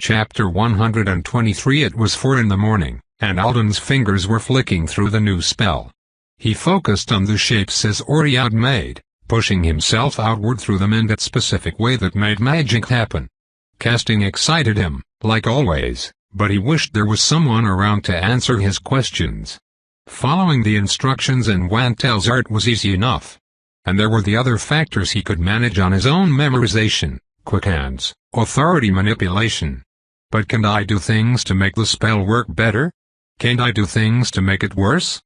Chapter 123. It was 4 in the morning, and Alden's fingers were flicking through the new spell. He focused on the shapes his Oriad made, pushing himself outward through them in that specific way that made magic happen. Casting excited him, like always, but he wished there was someone around to answer his questions. Following the instructions in Wantel's art was easy enough. And there were the other factors he could manage on his own: memorization, quick hands, authority manipulation. But can I do things to make the spell work better? Can't I do things to make it worse?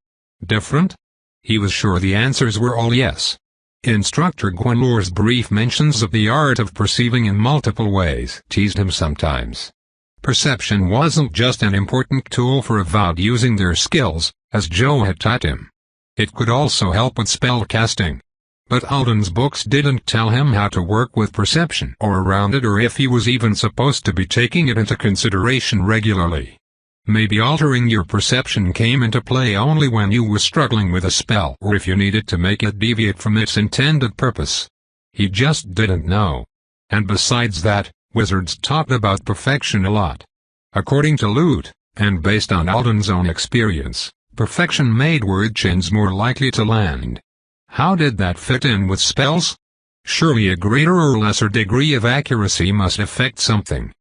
Different? He was sure the answers were all yes. Instructor Gwenlore's brief mentions of the art of perceiving in multiple ways teased him sometimes. Perception wasn't just an important tool for Avowed using their skills, as Joe had taught him. It could also help with spell casting. But Alden's books didn't tell him how to work with perception or around it, or if he was even supposed to be taking it into consideration regularly. Maybe altering your perception came into play only when you were struggling with a spell, or if you needed to make it deviate from its intended purpose. He just didn't know. And besides that, wizards talked about perfection a lot. According to Lute, and based on Alden's own experience, perfection made word chains more likely to land. How did that fit in with spells? Surely a greater or lesser degree of accuracy must affect something.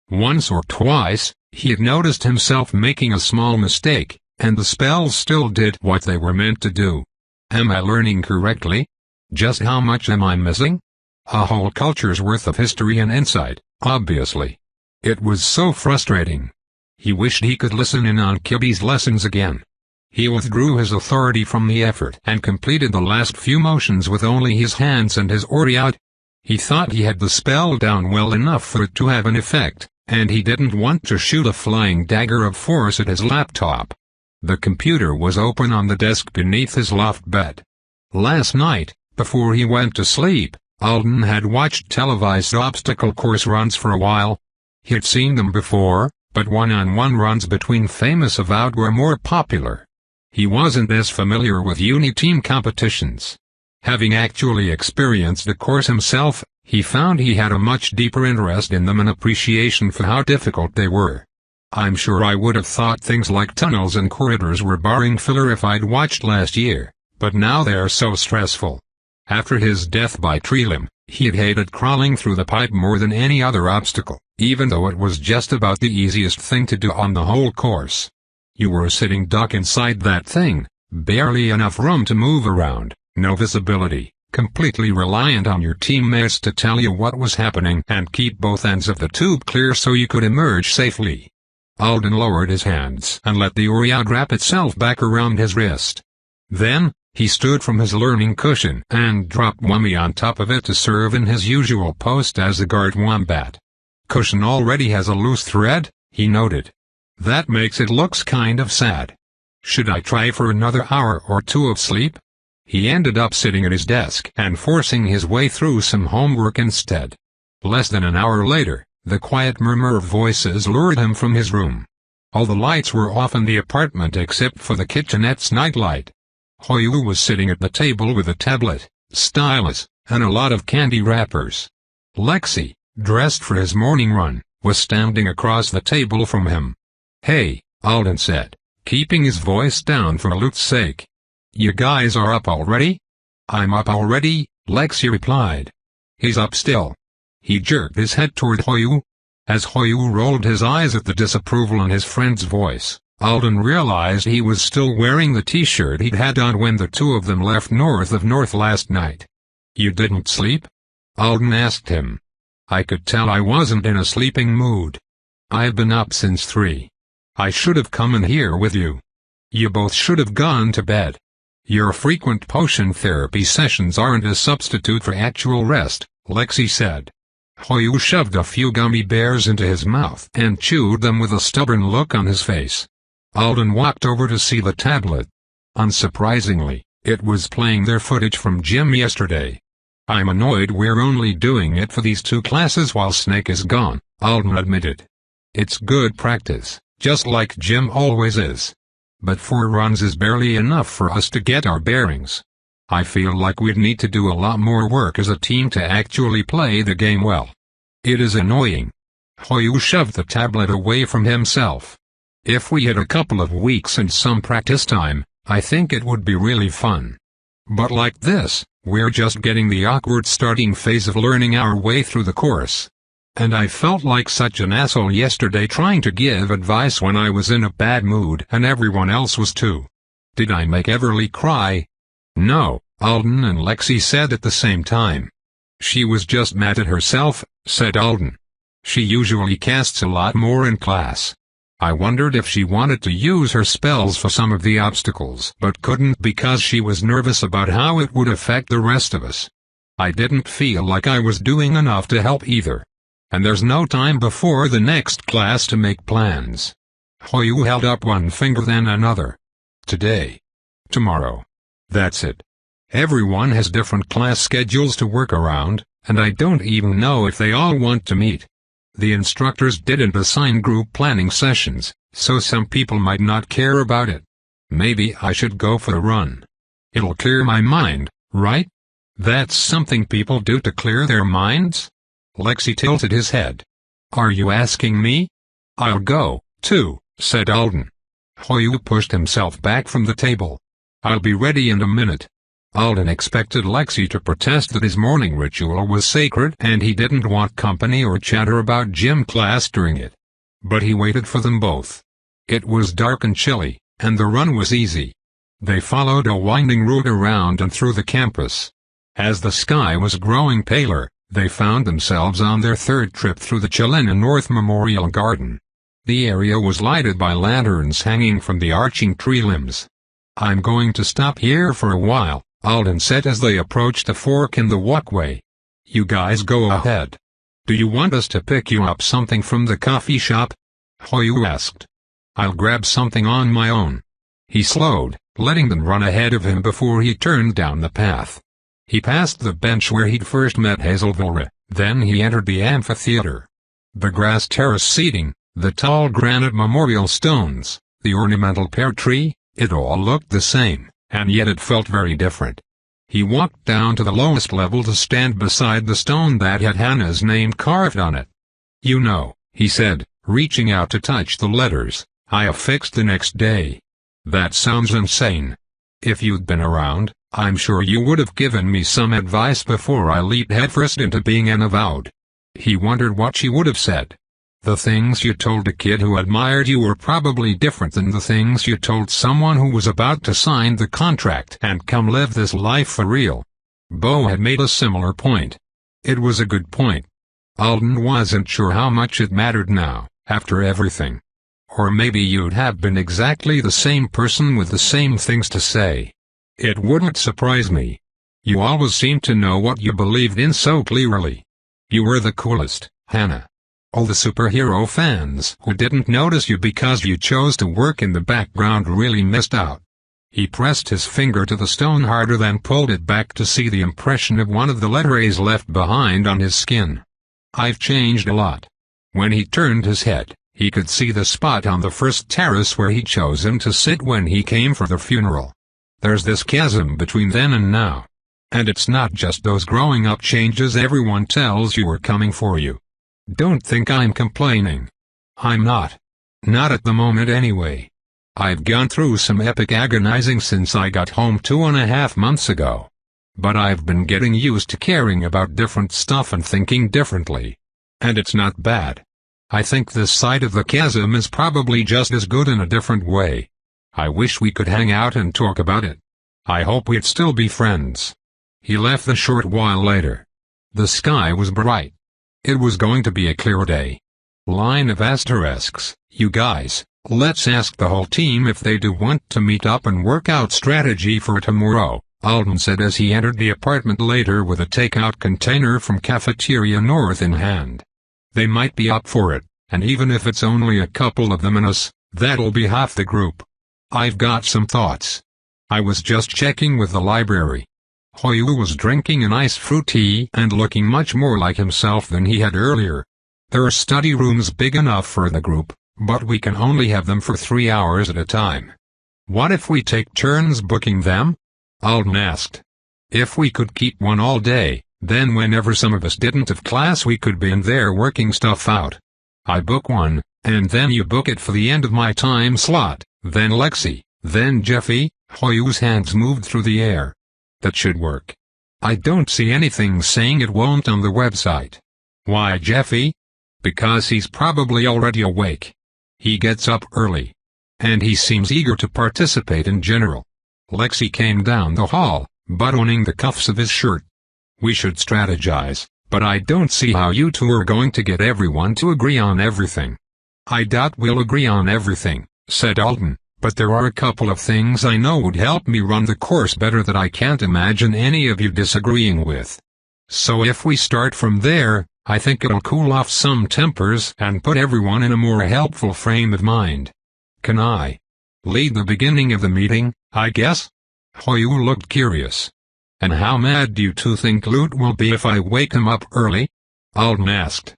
Once or twice, he had noticed himself making a small mistake, and the spells still did what they were meant to do. Am I learning correctly? Just how much am I missing? A whole culture's worth of history and insight, obviously. It was so frustrating. He wished he could listen in on Kibby's lessons again. He withdrew his authority from the effort and completed the last few motions with only his hands and his Oriad. He thought he had the spell down well enough for it to have an effect, and he didn't want to shoot a flying dagger of force at his laptop. The computer was open on the desk beneath his loft bed. Last night, before he went to sleep, Alden had watched televised obstacle course runs for a while. He'd seen them before, but one-on-one runs between famous Avowed were more popular. He wasn't as familiar with uni-team competitions. Having actually experienced the course himself, he found he had a much deeper interest in them and appreciation for how difficult they were. I'm sure I would have thought things like tunnels and corridors were boring filler if I'd watched last year, but now they're so stressful. After his death by tree limb, he'd hated crawling through the pipe more than any other obstacle, even though it was just about the easiest thing to do on the whole course. You were a sitting duck inside that thing, barely enough room to move around, no visibility, completely reliant on your teammates to tell you what was happening and keep both ends of the tube clear so you could emerge safely. Alden lowered his hands and let the Oriad wrap itself back around his wrist. Then, he stood from his learning cushion and dropped Wummy on top of it to serve in his usual post as a guard wombat. Cushion already has a loose thread, he noted. That makes it looks kind of sad. Should I try for another hour or two of sleep? He ended up sitting at his desk and forcing his way through some homework instead. Less than an hour later, the quiet murmur of voices lured him from his room. All the lights were off in the apartment except for the kitchenette's nightlight. Hoyu was sitting at the table with a tablet, stylus, and a lot of candy wrappers. Lexi, dressed for his morning run, was standing across the table from him. "Hey," Alden said, keeping his voice down for Lute's sake. "You guys are up already?" "I'm up already," Lexi replied. "He's up still." He jerked his head toward Hoyu. As Hoyu rolled his eyes at the disapproval in his friend's voice, Alden realized he was still wearing the t-shirt he'd had on when the two of them left north of North last night. "You didn't sleep?" Alden asked him. "I could tell I wasn't in a sleeping mood. I've been up since 3. I should have come in here with you. You both should have gone to bed. Your frequent potion therapy sessions aren't a substitute for actual rest," Lexi said. Hoyu shoved a few gummy bears into his mouth and chewed them with a stubborn look on his face. Alden walked over to see the tablet. Unsurprisingly, it was playing their footage from gym yesterday. "I'm annoyed we're only doing it for these 2 classes while Snake is gone," Alden admitted. "It's good practice, just like gym always is. But 4 runs is barely enough for us to get our bearings. I feel like we'd need to do a lot more work as a team to actually play the game well. It is annoying." Hoyu shoved the tablet away from himself. If we had a couple of weeks and some practice time, I think it would be really fun. But like this, we're just getting the awkward starting phase of learning our way through the course. And I felt like such an asshole yesterday trying to give advice when I was in a bad mood and everyone else was too. Did I make Everly cry? No, Alden and Lexi said at the same time. She was just mad at herself, said Alden. She usually casts a lot more in class. I wondered if she wanted to use her spells for some of the obstacles but couldn't because she was nervous about how it would affect the rest of us. I didn't feel like I was doing enough to help either. And there's no time before the next class to make plans. Hoyu held up one finger then another. Today. Tomorrow. That's it. Everyone has different class schedules to work around, and I don't even know if they all want to meet. The instructors didn't assign group planning sessions, so some people might not care about it. Maybe I should go for a run. It'll clear my mind, right? That's something people do to clear their minds? Lexi tilted his head. Are you asking me? I'll go, too, said Alden. Hoyu pushed himself back from the table. I'll be ready in a minute. Alden expected Lexi to protest that his morning ritual was sacred and he didn't want company or chatter about gym class during it. But he waited for them both. It was dark and chilly, and the run was easy. They followed a winding route around and through the campus. As the sky was growing paler, they found themselves on their third trip through the Chilena North Memorial Garden. The area was lighted by lanterns hanging from the arching tree limbs. I'm going to stop here for a while, Alden said as they approached a fork in the walkway. You guys go ahead. Do you want us to pick you up something from the coffee shop? Hoyu asked. I'll grab something on my own. He slowed, letting them run ahead of him before he turned down the path. He passed the bench where he'd first met Hazelvira, then he entered the amphitheater. The grass terrace seating, the tall granite memorial stones, the ornamental pear tree, it all looked the same, and yet it felt very different. He walked down to the lowest level to stand beside the stone that had Hannah's name carved on it. You know, he said, reaching out to touch the letters, I affixed the next day. That sounds insane. If you'd been around, I'm sure you would have given me some advice before I leaped headfirst into being an avowed. He wondered what she would have said. The things you told a kid who admired you were probably different than the things you told someone who was about to sign the contract and come live this life for real. Bo had made a similar point. It was a good point. Alden wasn't sure how much it mattered now, after everything. Or maybe you'd have been exactly the same person with the same things to say. It wouldn't surprise me. You always seemed to know what you believed in so clearly. You were the coolest, Hannah. All the superhero fans who didn't notice you because you chose to work in the background really missed out. He pressed his finger to the stone harder then pulled it back to see the impression of one of the letter A's left behind on his skin. I've changed a lot. When he turned his head, he could see the spot on the first terrace where he'd chosen to sit when he came for the funeral. There's this chasm between then and now. And it's not just those growing up changes everyone tells you are coming for you. Don't think I'm complaining. I'm not. Not at the moment anyway. I've gone through some epic agonizing since I got home 2.5 months ago. But I've been getting used to caring about different stuff and thinking differently. And it's not bad. I think this side of the chasm is probably just as good in a different way. I wish we could hang out and talk about it. I hope we'd still be friends. He left a short while later. The sky was bright. It was going to be a clear day. Line of asterisks, you guys, let's ask the whole team if they do want to meet up and work out strategy for tomorrow, Alden said as he entered the apartment later with a takeout container from Cafeteria North in hand. They might be up for it, and even if it's only a couple of them and us, that'll be half the group. I've got some thoughts. I was just checking with the library. Hoyu was drinking an iced fruit tea and looking much more like himself than he had earlier. There are study rooms big enough for the group, but we can only have them for 3 hours at a time. What if we take turns booking them? Alden asked. If we could keep one all day, then whenever some of us didn't have class we could be in there working stuff out. I book one, and then you book it for the end of my time slot, then Lexi, then Jeffy. Hoyu's hands moved through the air. That should work. I don't see anything saying it won't on the website. Why Jeffy? Because he's probably already awake. He gets up early. And he seems eager to participate in general. Lexi came down the hall, buttoning the cuffs of his shirt. We should strategize, but I don't see how you two are going to get everyone to agree on everything. I doubt we'll agree on everything, said Alden, but there are a couple of things I know would help me run the course better that I can't imagine any of you disagreeing with. So if we start from there, I think it'll cool off some tempers and put everyone in a more helpful frame of mind. Can I lead the beginning of the meeting, I guess? Hoyu looked curious. And how mad do you two think Lute will be if I wake him up early? Alden asked.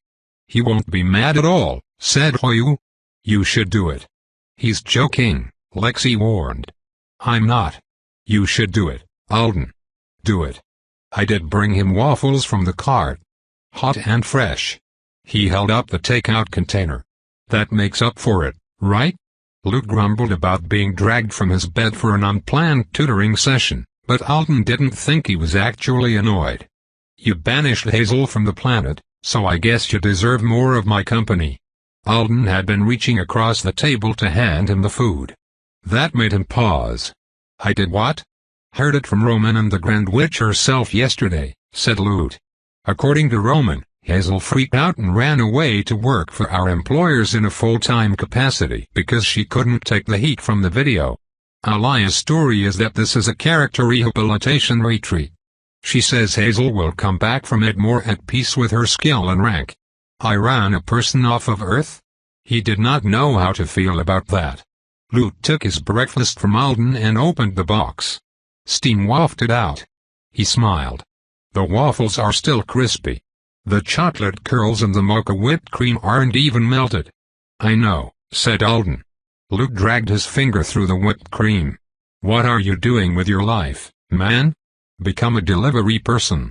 He won't be mad at all, said Hoyu. You should do it. He's joking, Lexi warned. I'm not. You should do it, Alden. Do it. I did bring him waffles from the cart. Hot and fresh. He held up the takeout container. That makes up for it, right? Lute grumbled about being dragged from his bed for an unplanned tutoring session, but Alden didn't think he was actually annoyed. You banished Hazel from the planet, so I guess you deserve more of my company. Alden had been reaching across the table to hand him the food. That made him pause. I did what? Heard it from Roman and the Grand Witch herself yesterday, said Lute. According to Roman, Hazel freaked out and ran away to work for our employers in a full-time capacity because she couldn't take the heat from the video. Alia's story is that this is a character rehabilitation retreat. She says Hazel will come back from it more at peace with her skill and rank. I ran a person off of Earth? He did not know how to feel about that. Lute took his breakfast from Alden and opened the box. Steam wafted out. He smiled. The waffles are still crispy. The chocolate curls and the mocha whipped cream aren't even melted. I know, said Alden. Lute dragged his finger through the whipped cream. What are you doing with your life, man? Become a delivery person.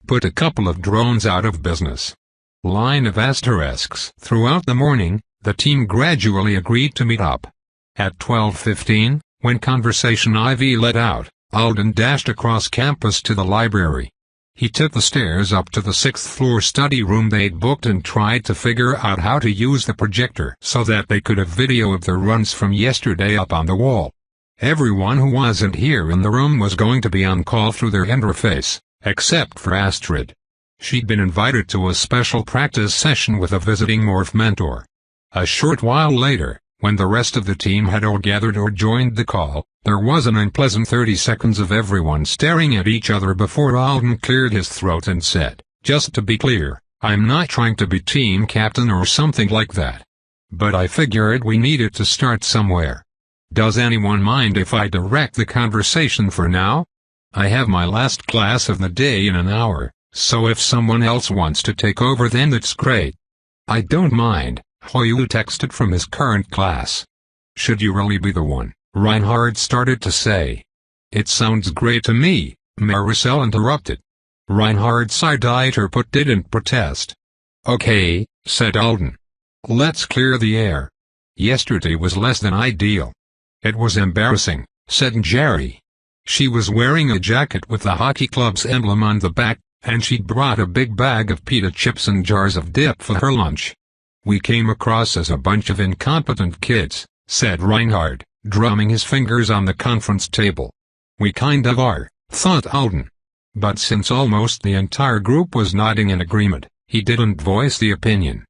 Put a couple of drones out of business. Line of asterisks. Throughout the morning, the team gradually agreed to meet up. At 12:15, when conversation IV let out, Alden dashed across campus to the library. He took the stairs up to the 6th-floor study room they'd booked and tried to figure out how to use the projector so that they could have video of their runs from yesterday up on the wall. Everyone who wasn't here in the room was going to be on call through their interface, except for Astrid. She'd been invited to a special practice session with a visiting morph mentor. A short while later, when the rest of the team had all gathered or joined the call, there was an unpleasant 30 seconds of everyone staring at each other before Alden cleared his throat and said, just to be clear, I'm not trying to be team captain or something like that. But I figured we needed to start somewhere. Does anyone mind if I direct the conversation for now? I have my last class of the day in an hour, so if someone else wants to take over then that's great. I don't mind, Hoyu texted from his current class. Should you really be the one? Reinhard started to say. It sounds great to me, Maricel interrupted. Reinhard side-eyed her but didn't protest. Okay, said Alden. Let's clear the air. Yesterday was less than ideal. It was embarrassing, said Jerry. She was wearing a jacket with the hockey club's emblem on the back, and she'd brought a big bag of pita chips and jars of dip for her lunch. We came across as a bunch of incompetent kids, said Reinhard, drumming his fingers on the conference table. We kind of are, thought Alden. But since almost the entire group was nodding in agreement, he didn't voice the opinion.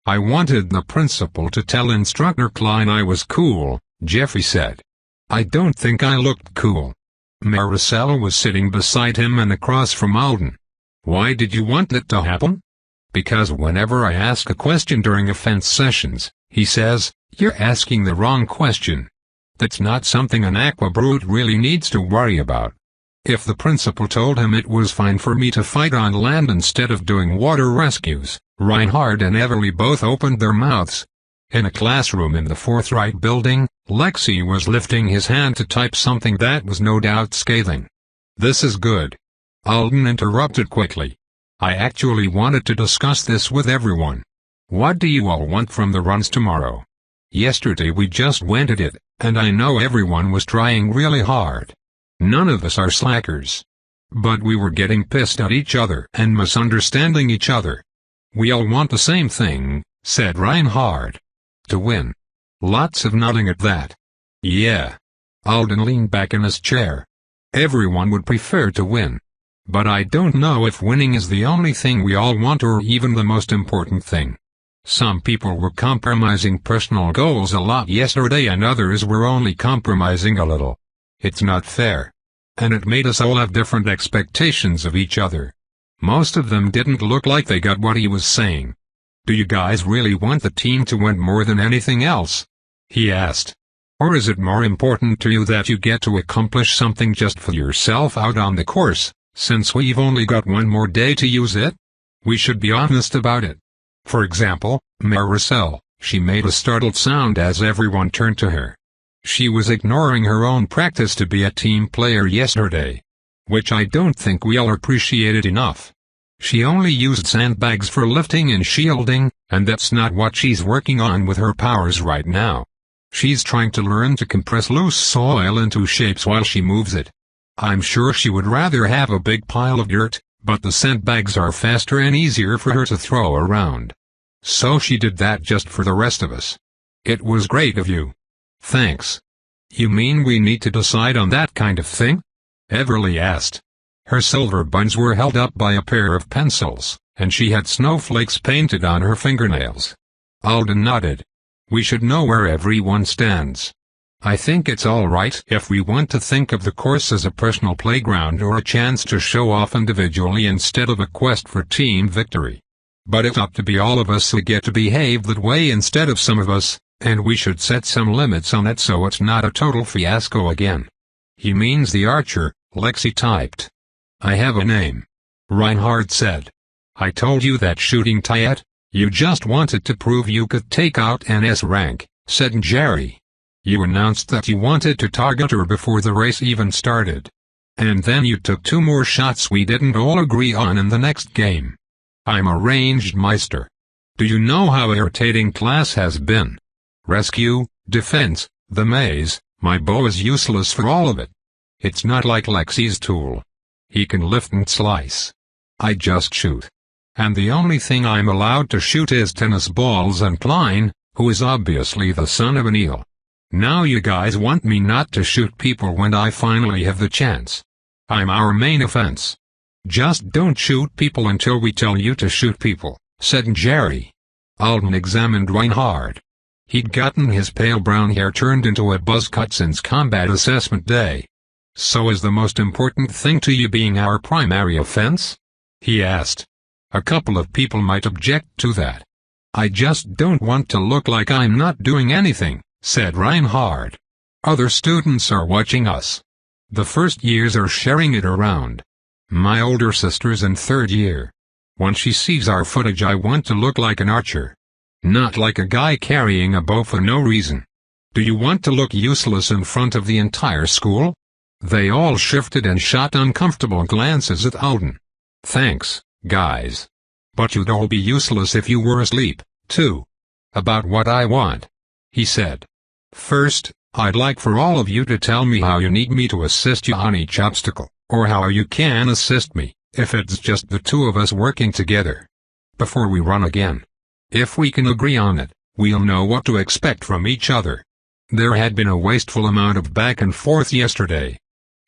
I wanted the principal to tell Instructor Klein I was cool, Jeffrey said. I don't think I looked cool. Maricel was sitting beside him and across from Alden. Why did you want that to happen? Because whenever I ask a question during offense sessions, he says, you're asking the wrong question. That's not something an aqua brute really needs to worry about. If the principal told him it was fine for me to fight on land instead of doing water rescues, Reinhard and Everly both opened their mouths. In a classroom in the Forthright building, Lexi was lifting his hand to type something that was no doubt scathing. This is good. Alden interrupted quickly. I actually wanted to discuss this with everyone. What do you all want from the runs tomorrow? Yesterday we just went at it, and I know everyone was trying really hard. None of us are slackers. But we were getting pissed at each other and misunderstanding each other. We all want the same thing, said Reinhard. To win. Lots of nodding at that. Yeah. Alden leaned back in his chair. Everyone would prefer to win. But I don't know if winning is the only thing we all want or even the most important thing. Some people were compromising personal goals a lot yesterday and others were only compromising a little. It's not fair. And it made us all have different expectations of each other. Most of them didn't look like they got what he was saying. Do you guys really want the team to win more than anything else? He asked. Or is it more important to you that you get to accomplish something just for yourself out on the course, since we've only got one more day to use it? We should be honest about it. For example, Maricel, she made a startled sound as everyone turned to her. She was ignoring her own practice to be a team player yesterday. Which I don't think we all appreciated enough. She only used sandbags for lifting and shielding, and that's not what she's working on with her powers right now. She's trying to learn to compress loose soil into shapes while she moves it. I'm sure she would rather have a big pile of dirt, but the sandbags are faster and easier for her to throw around. So she did that just for the rest of us. It was great of you. Thanks. You mean we need to decide on that kind of thing? Everly asked. Her silver buns were held up by a pair of pencils, and she had snowflakes painted on her fingernails. Alden nodded. We should know where everyone stands. I think it's all right if we want to think of the course as a personal playground or a chance to show off individually instead of a quest for team victory. But it's up to be all of us who get to behave that way instead of some of us, and we should set some limits on it so it's not a total fiasco again. He means the archer, Lexi typed. I have a name. Reinhard said. I told you that shooting Tiet. You just wanted to prove you could take out an S rank, said Jerry. You announced that you wanted to target her before the race even started. And then you took 2 more shots we didn't all agree on in the next game. I'm a ranged meister. Do you know how irritating class has been? Rescue, defense, the maze, my bow is useless for all of it. It's not like Lexi's tool. He can lift and slice. I just shoot. And the only thing I'm allowed to shoot is tennis balls and Klein, who is obviously the son of an eel. Now you guys want me not to shoot people when I finally have the chance. I'm our main offense. Just don't shoot people until we tell you to shoot people, said Jerry. Alden examined Reinhard. He'd gotten his pale brown hair turned into a buzz cut since combat assessment day. So is the most important thing to you being our primary offense? He asked. A couple of people might object to that. I just don't want to look like I'm not doing anything, said Reinhard. Other students are watching us. The first years are sharing it around. My older sister's in 3rd year. When she sees our footage I want to look like an archer. Not like a guy carrying a bow for no reason. Do you want to look useless in front of the entire school? They all shifted and shot uncomfortable glances at Alden. Thanks, guys. But you'd all be useless if you were asleep, too. About what I want. He said. First, I'd like for all of you to tell me how you need me to assist you on each obstacle, or how you can assist me, if it's just the 2 of us working together. Before we run again. If we can agree on it, we'll know what to expect from each other. There had been a wasteful amount of back and forth yesterday.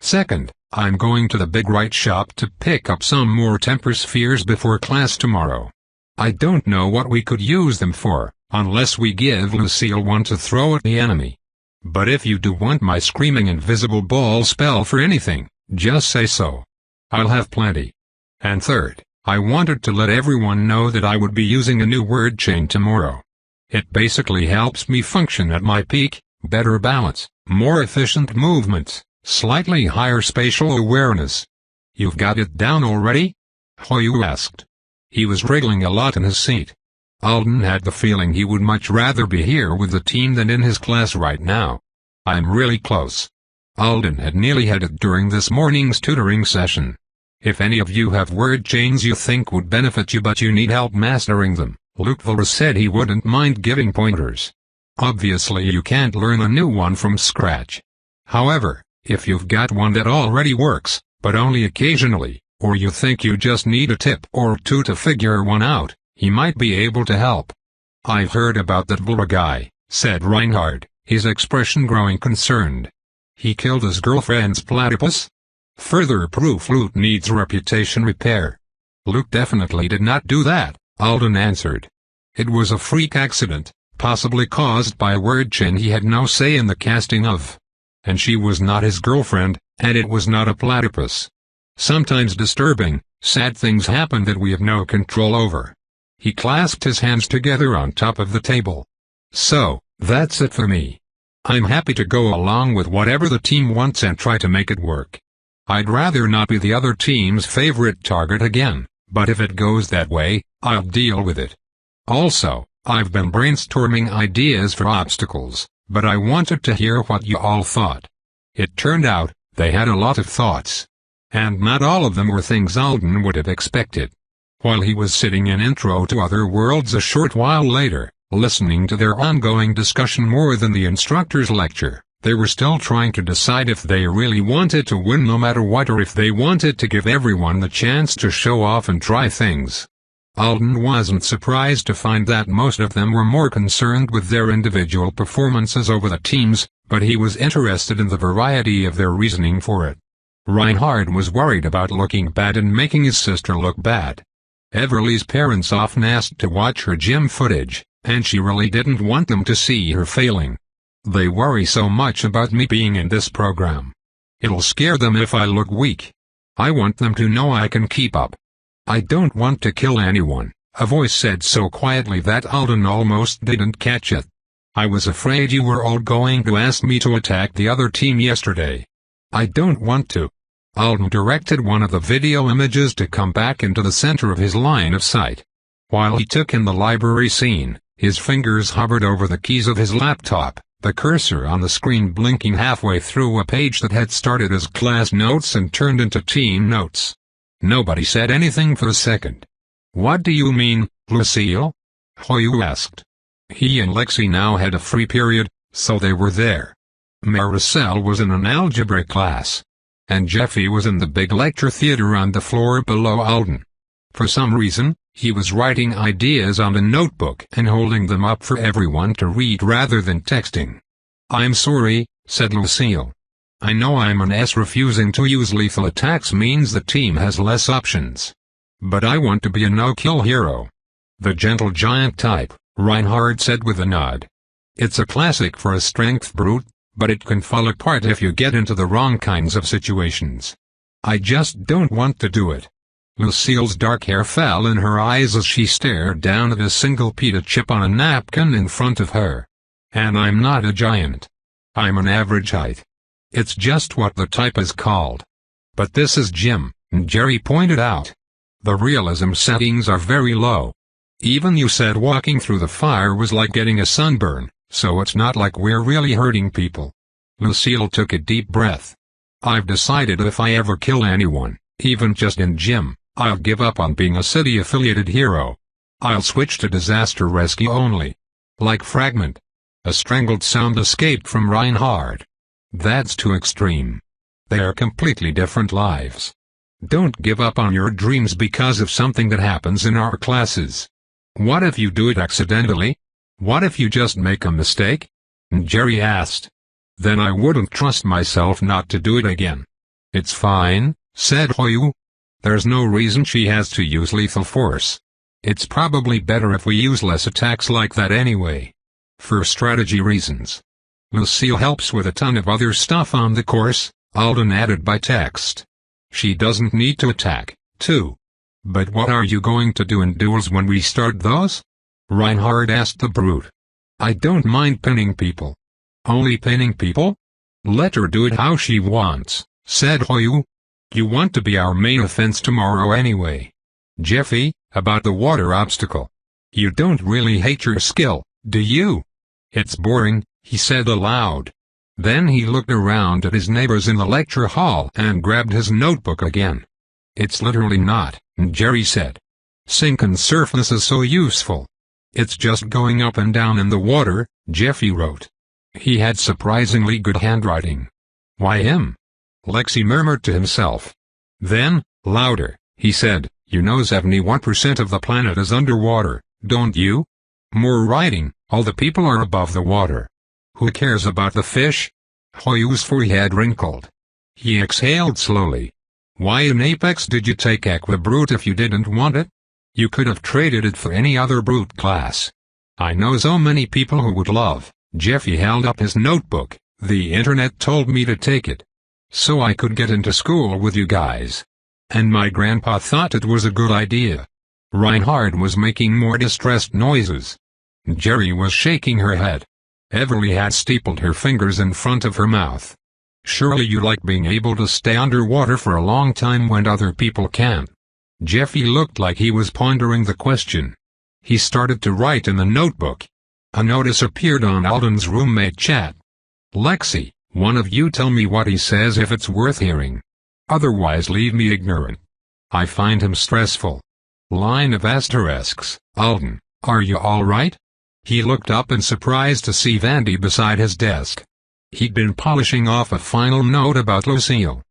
Second, I'm going to the Big Right shop to pick up some more temper spheres before class tomorrow. I don't know what we could use them for, unless we give Lucille one to throw at the enemy. But if you do want my screaming invisible ball spell for anything, just say so. I'll have plenty. And third, I wanted to let everyone know that I would be using a new word chain tomorrow. It basically helps me function at my peak, better balance, more efficient movements, slightly higher spatial awareness. You've got it down already? Hoyu asked. He was wriggling a lot in his seat. Alden had the feeling he would much rather be here with the team than in his class right now. I'm really close. Alden had nearly had it during this morning's tutoring session. If any of you have word chains you think would benefit you but you need help mastering them, Luke Valra said he wouldn't mind giving pointers. Obviously you can't learn a new one from scratch. However, if you've got one that already works, but only occasionally, or you think you just need a tip or two to figure one out, he might be able to help. I've heard about that Valra guy, said Reinhard, his expression growing concerned. He killed his girlfriend's platypus? Further proof Luke needs reputation repair. Luke definitely did not do that, Alden answered. It was a freak accident, possibly caused by a word chain he had no say in the casting of. And she was not his girlfriend, and it was not a platypus. Sometimes disturbing, sad things happen that we have no control over. He clasped his hands together on top of the table. So, that's it for me. I'm happy to go along with whatever the team wants and try to make it work. I'd rather not be the other team's favorite target again, but if it goes that way, I'll deal with it. Also, I've been brainstorming ideas for obstacles, but I wanted to hear what you all thought. It turned out, they had a lot of thoughts. And not all of them were things Alden would have expected. While he was sitting in Intro to Other Worlds a short while later, listening to their ongoing discussion more than the instructor's lecture, they were still trying to decide if they really wanted to win no matter what or if they wanted to give everyone the chance to show off and try things. Alden wasn't surprised to find that most of them were more concerned with their individual performances over the team's, but he was interested in the variety of their reasoning for it. Reinhard was worried about looking bad and making his sister look bad. Everly's parents often asked to watch her gym footage, and she really didn't want them to see her failing. They worry so much about me being in this program. It'll scare them if I look weak. I want them to know I can keep up. I don't want to kill anyone, a voice said so quietly that Alden almost didn't catch it. I was afraid you were all going to ask me to attack the other team yesterday. I don't want to. Alden directed one of the video images to come back into the center of his line of sight. While he took in the library scene, his fingers hovered over the keys of his laptop, the cursor on the screen blinking halfway through a page that had started as class notes and turned into team notes. Nobody said anything for a second. What do you mean, Lucille? Hoyu asked. He and Lexi now had a free period, so they were there. Maricel was in an algebra class. And Jeffy was in the big lecture theater on the floor below Alden. For some reason, he was writing ideas on a notebook and holding them up for everyone to read rather than texting. I'm sorry, said Lucille. I know I'm an S. Refusing to use lethal attacks means the team has less options. But I want to be a no-kill hero. The gentle giant type, Reinhard said with a nod. It's a classic for a strength brute, but it can fall apart if you get into the wrong kinds of situations. I just don't want to do it. Lucille's dark hair fell in her eyes as she stared down at a single pita chip on a napkin in front of her. And I'm not a giant. I'm an average height. It's just what the type is called. But this is gym, Jerry pointed out. The realism settings are very low. Even you said walking through the fire was like getting a sunburn, so it's not like we're really hurting people. Lucille took a deep breath. I've decided if I ever kill anyone, even just in gym, I'll give up on being a city-affiliated hero. I'll switch to disaster rescue only. Like Fragment. A strangled sound escaped from Reinhard. That's too extreme. They are completely different lives. Don't give up on your dreams because of something that happens in our classes. What if you do it accidentally? What if you just make a mistake? Jerry asked. Then I wouldn't trust myself not to do it again. It's fine, said Hoyu. There's no reason she has to use lethal force. It's probably better if we use less attacks like that anyway. For strategy reasons. Lucille helps with a ton of other stuff on the course, Alden added by text. She doesn't need to attack, too. But what are you going to do in duels when we start those? Reinhard asked the brute. I don't mind pinning people. Only pinning people? Let her do it how she wants, said Hoyu. You want to be our main offense tomorrow anyway. Jeffy, about the water obstacle. You don't really hate your skill, do you? It's boring, he said aloud. Then he looked around at his neighbors in the lecture hall and grabbed his notebook again. It's literally not, Jerry said. Sinking surface is so useful. It's just going up and down in the water, Jeffy wrote. He had surprisingly good handwriting. Why him? Lexi murmured to himself. Then, louder, he said, you know 71% of the planet is underwater, don't you? More writing, all the people are above the water. Who cares about the fish? Hoyu's forehead wrinkled. He exhaled slowly. Why in Apex did you take Aqua Brute if you didn't want it? You could have traded it for any other brute class. I know so many people who would love. Jeffy held up his notebook. The internet told me to take it. So I could get into school with you guys. And my grandpa thought it was a good idea. Reinhard was making more distressed noises. Jerry was shaking her head. Everly had steepled her fingers in front of her mouth. Surely you like being able to stay underwater for a long time when other people can't. Jeffy looked like he was pondering the question. He started to write in the notebook. A notice appeared on Alden's roommate chat. Lexi, one of you tell me what he says if it's worth hearing. Otherwise leave me ignorant. I find him stressful. Line of asterisks. Alden, are you all right? He looked up in surprise to see Vandy beside his desk. He'd been polishing off a final note about Lucille.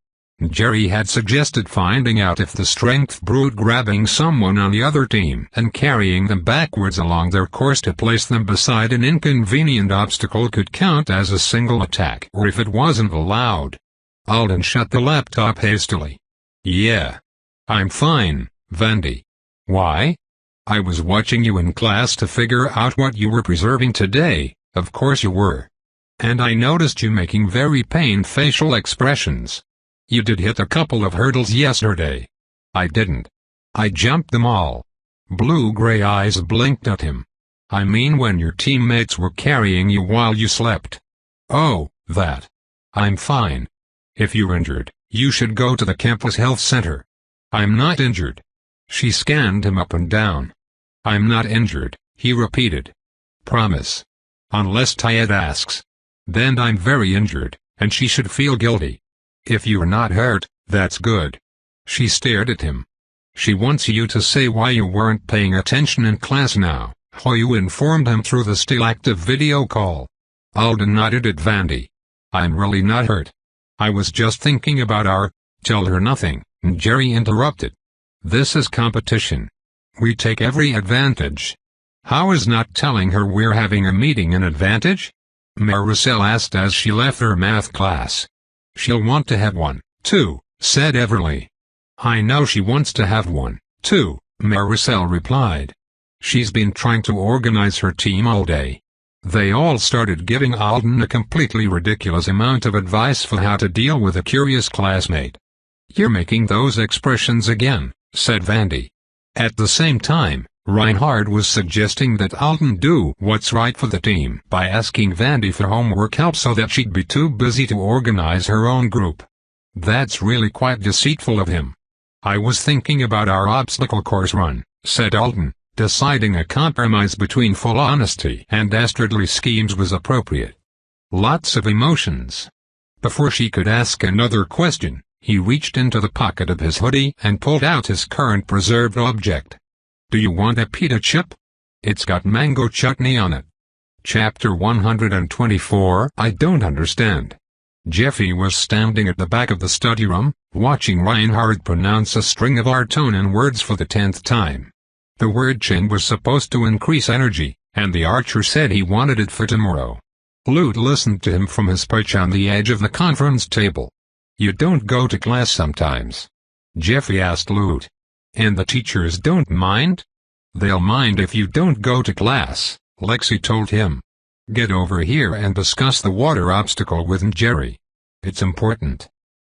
Jerry had suggested finding out if the strength brute grabbing someone on the other team and carrying them backwards along their course to place them beside an inconvenient obstacle could count as a single attack or if it wasn't allowed. Alden shut the laptop hastily. Yeah. I'm fine, Vandy. Why? I was watching you in class to figure out what you were preserving today, of course you were. And I noticed you making very pained facial expressions. You did hit a couple of hurdles yesterday. I didn't. I jumped them all. Blue-gray eyes blinked at him. I mean when your teammates were carrying you while you slept. Oh, that. I'm fine. If you're injured, you should go to the campus health center. I'm not injured. She scanned him up and down. I'm not injured, he repeated. Promise. Unless Tyed asks. Then I'm very injured, and she should feel guilty. If you're not hurt, that's good. She stared at him. She wants you to say why you weren't paying attention in class now, Hoyu informed him through the still active video call. Alden nodded at Vandy. I'm really not hurt. I was just thinking about our— Tell her nothing, Jerry interrupted. This is competition. We take every advantage. How is not telling her we're having a meeting an advantage? Maricel asked as she left her math class. She'll want to have one, too, said Everly. I know she wants to have one, too, Maricel replied. She's been trying to organize her team all day. They all started giving Alden a completely ridiculous amount of advice for how to deal with a curious classmate. You're making those expressions again, said Vandy. At the same time, Reinhard was suggesting that Alden do what's right for the team by asking Vandy for homework help so that she'd be too busy to organize her own group. That's really quite deceitful of him. I was thinking about our obstacle course run, said Alden, deciding a compromise between full honesty and dastardly schemes was appropriate. Lots of emotions. Before she could ask another question, he reached into the pocket of his hoodie and pulled out his current preserved object. Do you want a pita chip? It's got mango chutney on it. Chapter 124 I don't understand. Jeffy was standing at the back of the study room, watching Reinhard pronounce a string of Artonan words for the 10th time. The word chain was supposed to increase energy, and the archer said he wanted it for tomorrow. Lute listened to him from his perch on the edge of the conference table. You don't go to class sometimes? Jeffy asked Lute. And the teachers don't mind? They'll mind if you don't go to class, Lexi told him. Get over here and discuss the water obstacle with Jerry. It's important.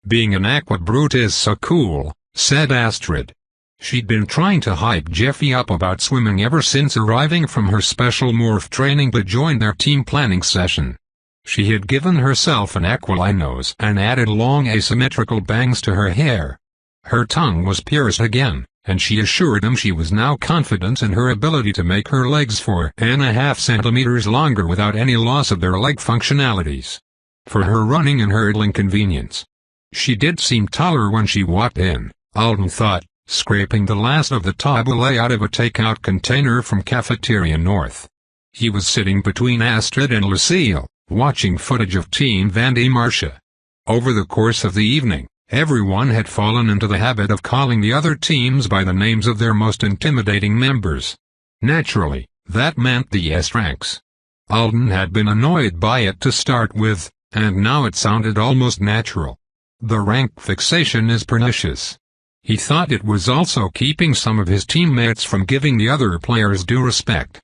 Being an aqua brute is so cool, said Astrid. She'd been trying to hype Jeffy up about swimming ever since arriving from her special morph training to join their team planning session. She had given herself an aqualine nose and added long asymmetrical bangs to her hair. Her tongue was pierced again, and she assured him she was now confident in her ability to make her legs 4.5 centimeters longer without any loss of their leg functionalities. For her running and hurdling convenience. She did seem taller when she walked in, Alden thought, scraping the last of the tabbouleh out of a takeout container from Cafeteria North. He was sitting between Astrid and Lucille, watching footage of Team Vandy Marcia. Over the course of the evening, everyone had fallen into the habit of calling the other teams by the names of their most intimidating members. Naturally, that meant the S ranks. Alden had been annoyed by it to start with, and now it sounded almost natural. The rank fixation is pernicious. He thought it was also keeping some of his teammates from giving the other players due respect.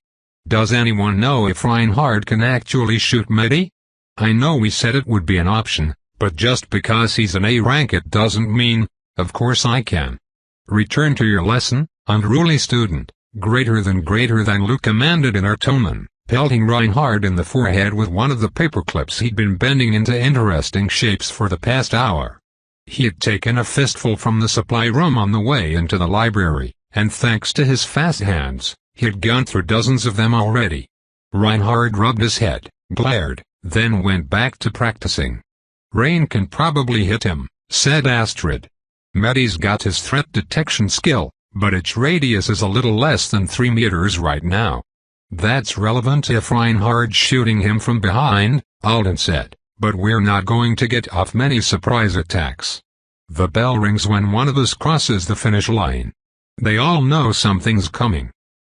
Does anyone know if Reinhard can actually shoot Mehdi? I know we said it would be an option, but just because he's an A rank it doesn't mean, of course I can. Return to your lesson, unruly student, greater than Luke commanded in Artonen, pelting Reinhard in the forehead with one of the paperclips he'd been bending into interesting shapes for the past hour. He had taken a fistful from the supply room on the way into the library, and thanks to his fast hands, he had gone through dozens of them already. Reinhard rubbed his head, glared, then went back to practicing. Rain can probably hit him, said Astrid. Mehdi's got his threat detection skill, but its radius is a little less than 3 meters right now. That's relevant if Reinhard's shooting him from behind, Alden said, but we're not going to get off many surprise attacks. The bell rings when one of us crosses the finish line. They all know something's coming.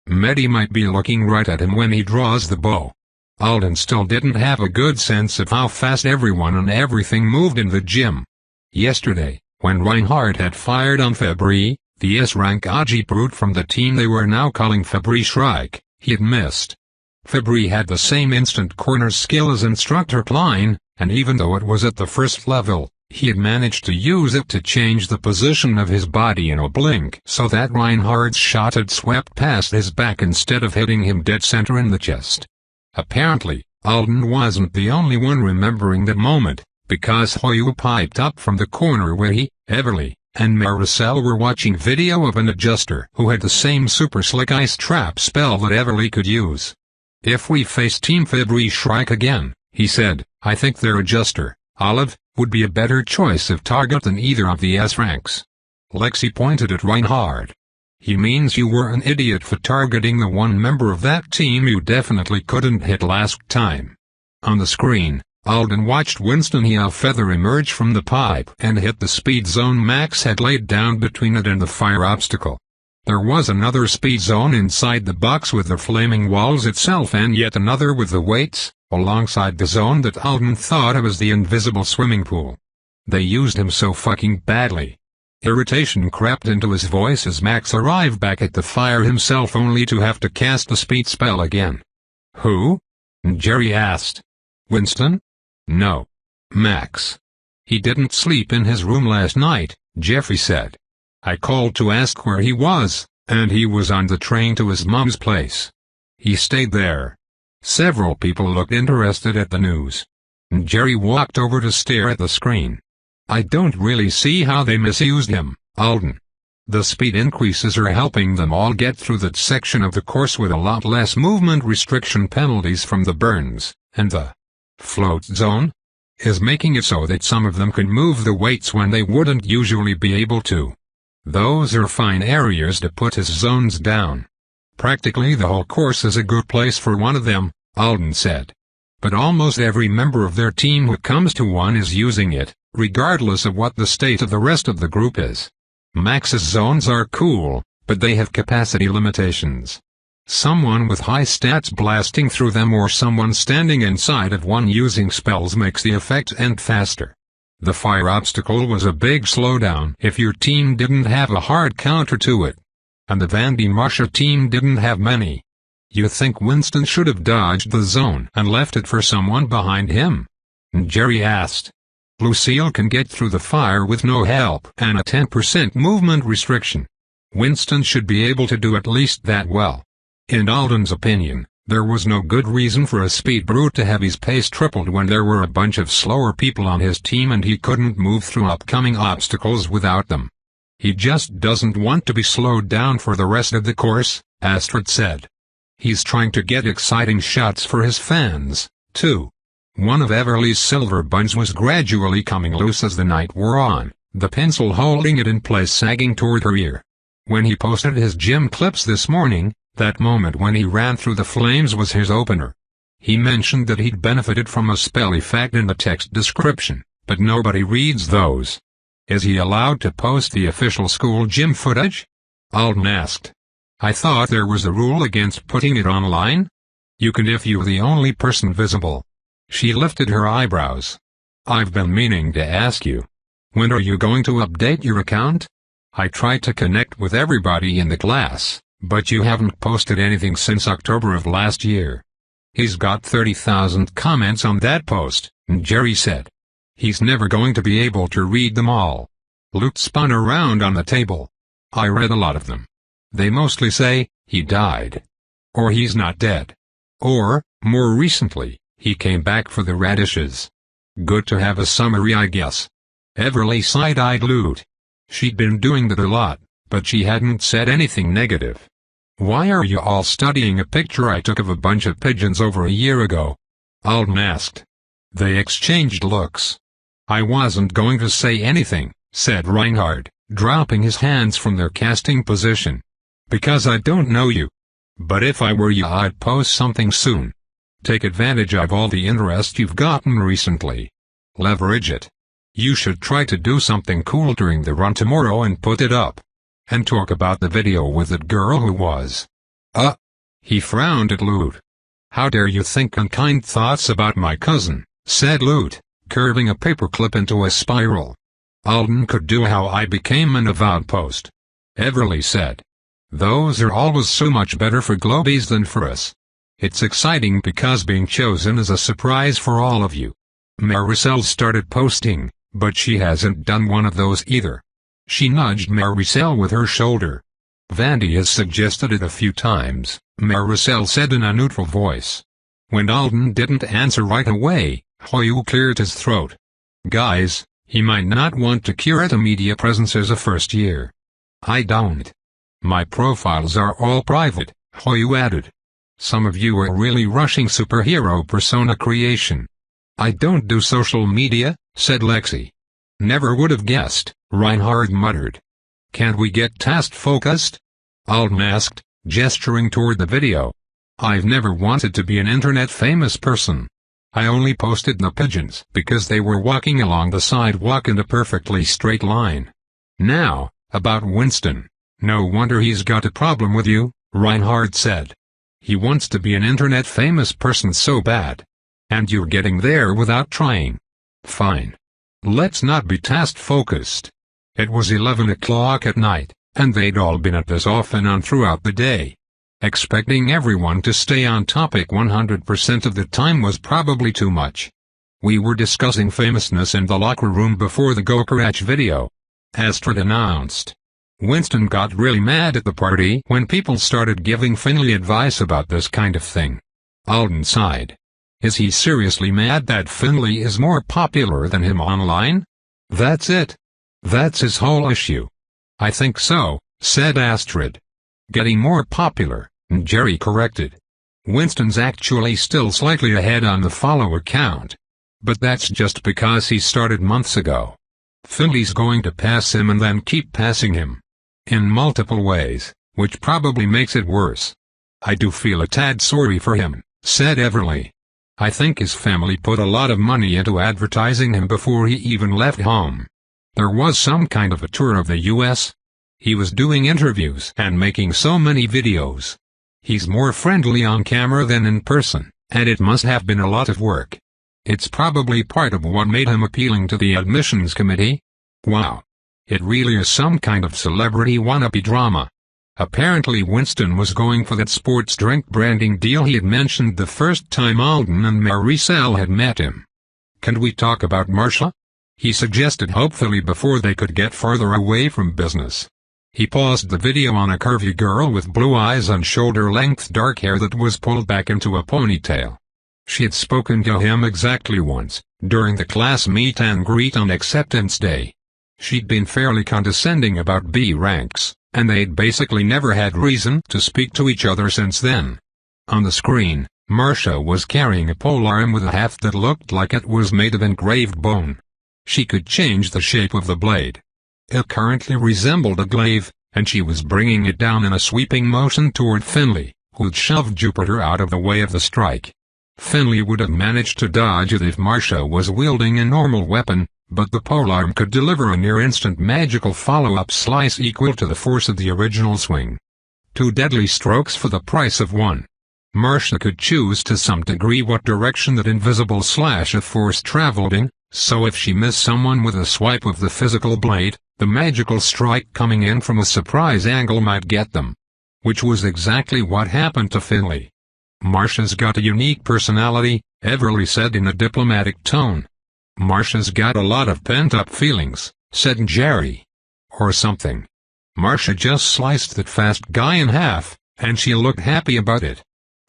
Mehdi might be looking right at him when he draws the bow. Alden still didn't have a good sense of how fast everyone and everything moved in the gym. Yesterday, when Reinhard had fired on Fabry, the S-rank Aji brute from the team they were now calling Fabry Shrike, he had missed. Fabry had the same instant corner skill as Instructor Klein, and even though it was at the first level, he had managed to use it to change the position of his body in a blink so that Reinhard's shot had swept past his back instead of hitting him dead center in the chest. Apparently, Alden wasn't the only one remembering that moment, because Hoyu piped up from the corner where he, Everly, and Maricel were watching video of an adjuster who had the same super slick ice trap spell that Everly could use. If we face Team Fabry Shrike again, he said, I think their adjuster, Olive, would be a better choice of target than either of the S ranks. Lexi pointed at Reinhard. He means you were an idiot for targeting the one member of that team you definitely couldn't hit last time. On the screen, Alden watched Winston Feather emerge from the pipe and hit the speed zone Max had laid down between it and the fire obstacle. There was another speed zone inside the box with the flaming walls itself and yet another with the weights, alongside the zone that Alden thought was the invisible swimming pool. They used him so fucking badly. Irritation crept into his voice as Max arrived back at the fire himself only to have to cast the speed spell again. Who? Jerry asked. Winston? No. Max. He didn't sleep in his room last night, Jeffrey said. I called to ask where he was, and he was on the train to his mom's place. He stayed there. Several people looked interested at the news. Jerry walked over to stare at the screen. I don't really see how they misused him, Alden. The speed increases are helping them all get through that section of the course with a lot less movement restriction penalties from the burns, and the float zone is making it so that some of them can move the weights when they wouldn't usually be able to. Those are fine areas to put his zones down. Practically the whole course is a good place for one of them, Alden said. But almost every member of their team who comes to one is using it, regardless of what the state of the rest of the group is. Max's zones are cool, but they have capacity limitations. Someone with high stats blasting through them or someone standing inside of one using spells makes the effect end faster. The fire obstacle was a big slowdown if your team didn't have a hard counter to it. And the Vandy Marcia team didn't have many. You think Winston should have dodged the zone and left it for someone behind him? Jerry asked. Lucille can get through the fire with no help and a 10% movement restriction. Winston should be able to do at least that well. In Alden's opinion, there was no good reason for a speed brute to have his pace tripled when there were a bunch of slower people on his team and he couldn't move through upcoming obstacles without them. He just doesn't want to be slowed down for the rest of the course, Astrid said. He's trying to get exciting shots for his fans, too. One of Everly's silver buns was gradually coming loose as the night wore on, the pencil holding it in place sagging toward her ear. When he posted his gym clips this morning, that moment when he ran through the flames was his opener. He mentioned that he'd benefited from a spell effect in the text description, but nobody reads those. Is he allowed to post the official school gym footage? Alden asked. I thought there was a rule against putting it online? You can if you're the only person visible. She lifted her eyebrows. I've been meaning to ask you. When are you going to update your account? I tried to connect with everybody in the class, but you haven't posted anything since October of last year. He's got 30,000 comments on that post, Jerry said. He's never going to be able to read them all. Lute spun around on the table. I read a lot of them. They mostly say, he died. Or he's not dead. Or, more recently, he came back for the radishes. Good to have a summary, I guess. Everly side-eyed Lute. She'd been doing that a lot, but she hadn't said anything negative. Why are you all studying a picture I took of a bunch of pigeons over a year ago? Alden asked. They exchanged looks. I wasn't going to say anything, said Reinhard, dropping his hands from their casting position. Because I don't know you. But if I were you, I'd post something soon. Take advantage of all the interest you've gotten recently. Leverage it. You should try to do something cool during the run tomorrow and put it up. And talk about the video with that girl who was. He frowned at Lute. How dare you think unkind thoughts about my cousin, said Lute, curving a paperclip into a spiral. Alden could do how I became an avowed post. Everly said. Those are always so much better for Globies than for us. It's exciting because being chosen is a surprise for all of you. Maricel started posting, but she hasn't done one of those either. She nudged Maricel with her shoulder. Vandy has suggested it a few times, Maricel said in a neutral voice. When Alden didn't answer right away, Hoyu cleared his throat. Guys, he might not want to curate a media presence as a first year. I don't. My profiles are all private, Hoyu added. Some of you are really rushing superhero persona creation. I don't do social media, said Lexi. Never would have guessed, Reinhard muttered. Can't we get task-focused? Alden asked, gesturing toward the video. I've never wanted to be an internet-famous person. I only posted the pigeons because they were walking along the sidewalk in a perfectly straight line. Now, about Winston. No wonder he's got a problem with you, Reinhard said. He wants to be an internet-famous person so bad. And you're getting there without trying. Fine. Let's not be task-focused. It was 11 o'clock at night, and they'd all been at this off and on throughout the day. Expecting everyone to stay on topic 100% of the time was probably too much. We were discussing famousness in the locker room before the Gokarach video. Astrid announced. Winston got really mad at the party when people started giving Finley advice about this kind of thing. Alden sighed. Is he seriously mad that Finley is more popular than him online? That's it. That's his whole issue. I think so, said Astrid. Getting more popular, Jerry corrected. Winston's actually still slightly ahead on the follow account. But that's just because he started months ago. Finley's going to pass him and then keep passing him. In multiple ways, which probably makes it worse. I do feel a tad sorry for him, said Everly. I think his family put a lot of money into advertising him before he even left home. There was some kind of a tour of the US. He was doing interviews and making so many videos. He's more friendly on camera than in person, and it must have been a lot of work. It's probably part of what made him appealing to the admissions committee. Wow. It really is some kind of celebrity wannabe drama. Apparently Winston was going for that sports drink branding deal he had mentioned the first time Alden and Maricel had met him. Can we talk about Marcia? He suggested hopefully before they could get further away from business. He paused the video on a curvy girl with blue eyes and shoulder-length dark hair that was pulled back into a ponytail. She had spoken to him exactly once, during the class meet and greet on acceptance day. She'd been fairly condescending about B ranks, and they'd basically never had reason to speak to each other since then. On the screen, Marcia was carrying a polearm with a haft that looked like it was made of engraved bone. She could change the shape of the blade. It currently resembled a glaive, and she was bringing it down in a sweeping motion toward Finley, who'd shoved Jupiter out of the way of the strike. Finley would have managed to dodge it if Marcia was wielding a normal weapon, but the polearm could deliver a near-instant magical follow-up slice equal to the force of the original swing. 2 deadly strokes for the price of 1. Marcia could choose to some degree what direction that invisible slash of force traveled in, so if she missed someone with a swipe of the physical blade, the magical strike coming in from a surprise angle might get them. Which was exactly what happened to Finley. "Marcia's got a unique personality," Everly said in a diplomatic tone. "Marcia's got a lot of pent-up feelings," said Jerry. "Or something. Marcia just sliced that fast guy in half, and she looked happy about it.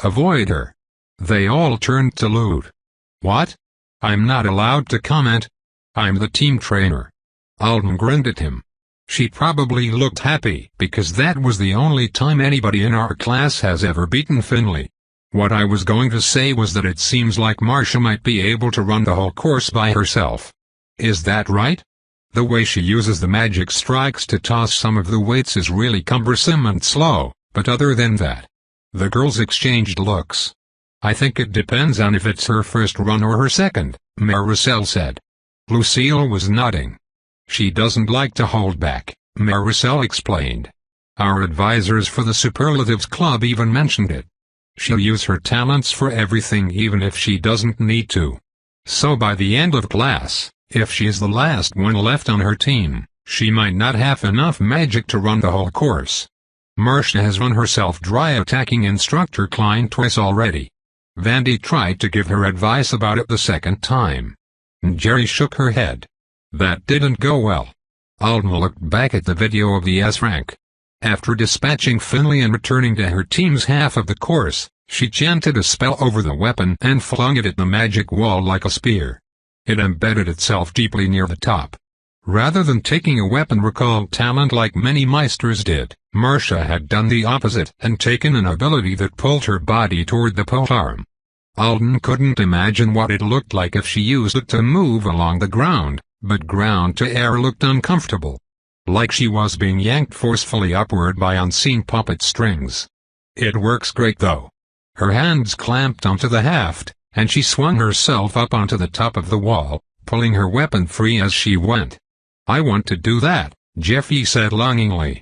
Avoid her." They all turned to Lute. "What? I'm not allowed to comment. I'm the team trainer." Alden grinned at him. "She probably looked happy because that was the only time anybody in our class has ever beaten Finley. What I was going to say was that it seems like Marcia might be able to run the whole course by herself. Is that right? The way she uses the magic strikes to toss some of the weights is really cumbersome and slow, but other than that." The girls exchanged looks. "I think it depends on if it's her first run or her second," Maricel said. Lucille was nodding. "She doesn't like to hold back," Maricel explained. "Our advisors for the Superlatives Club even mentioned it. She'll use her talents for everything even if she doesn't need to. So by the end of class, if she's the last one left on her team, she might not have enough magic to run the whole course. Marcia has run herself dry attacking Instructor Klein twice already. Vandy tried to give her advice about it the second time. Jerry shook her head. That didn't go well." Alden looked back at the video of the S-rank. After dispatching Finley and returning to her team's half of the course, she chanted a spell over the weapon and flung it at the magic wall like a spear. It embedded itself deeply near the top. Rather than taking a weapon-recalled talent like many Meisters did, Marcia had done the opposite and taken an ability that pulled her body toward the polearm. Alden couldn't imagine what it looked like if she used it to move along the ground, but ground-to-air looked uncomfortable. Like she was being yanked forcefully upward by unseen puppet strings. It works great though. Her hands clamped onto the haft, and she swung herself up onto the top of the wall, pulling her weapon free as she went. "I want to do that," Jeffy said longingly.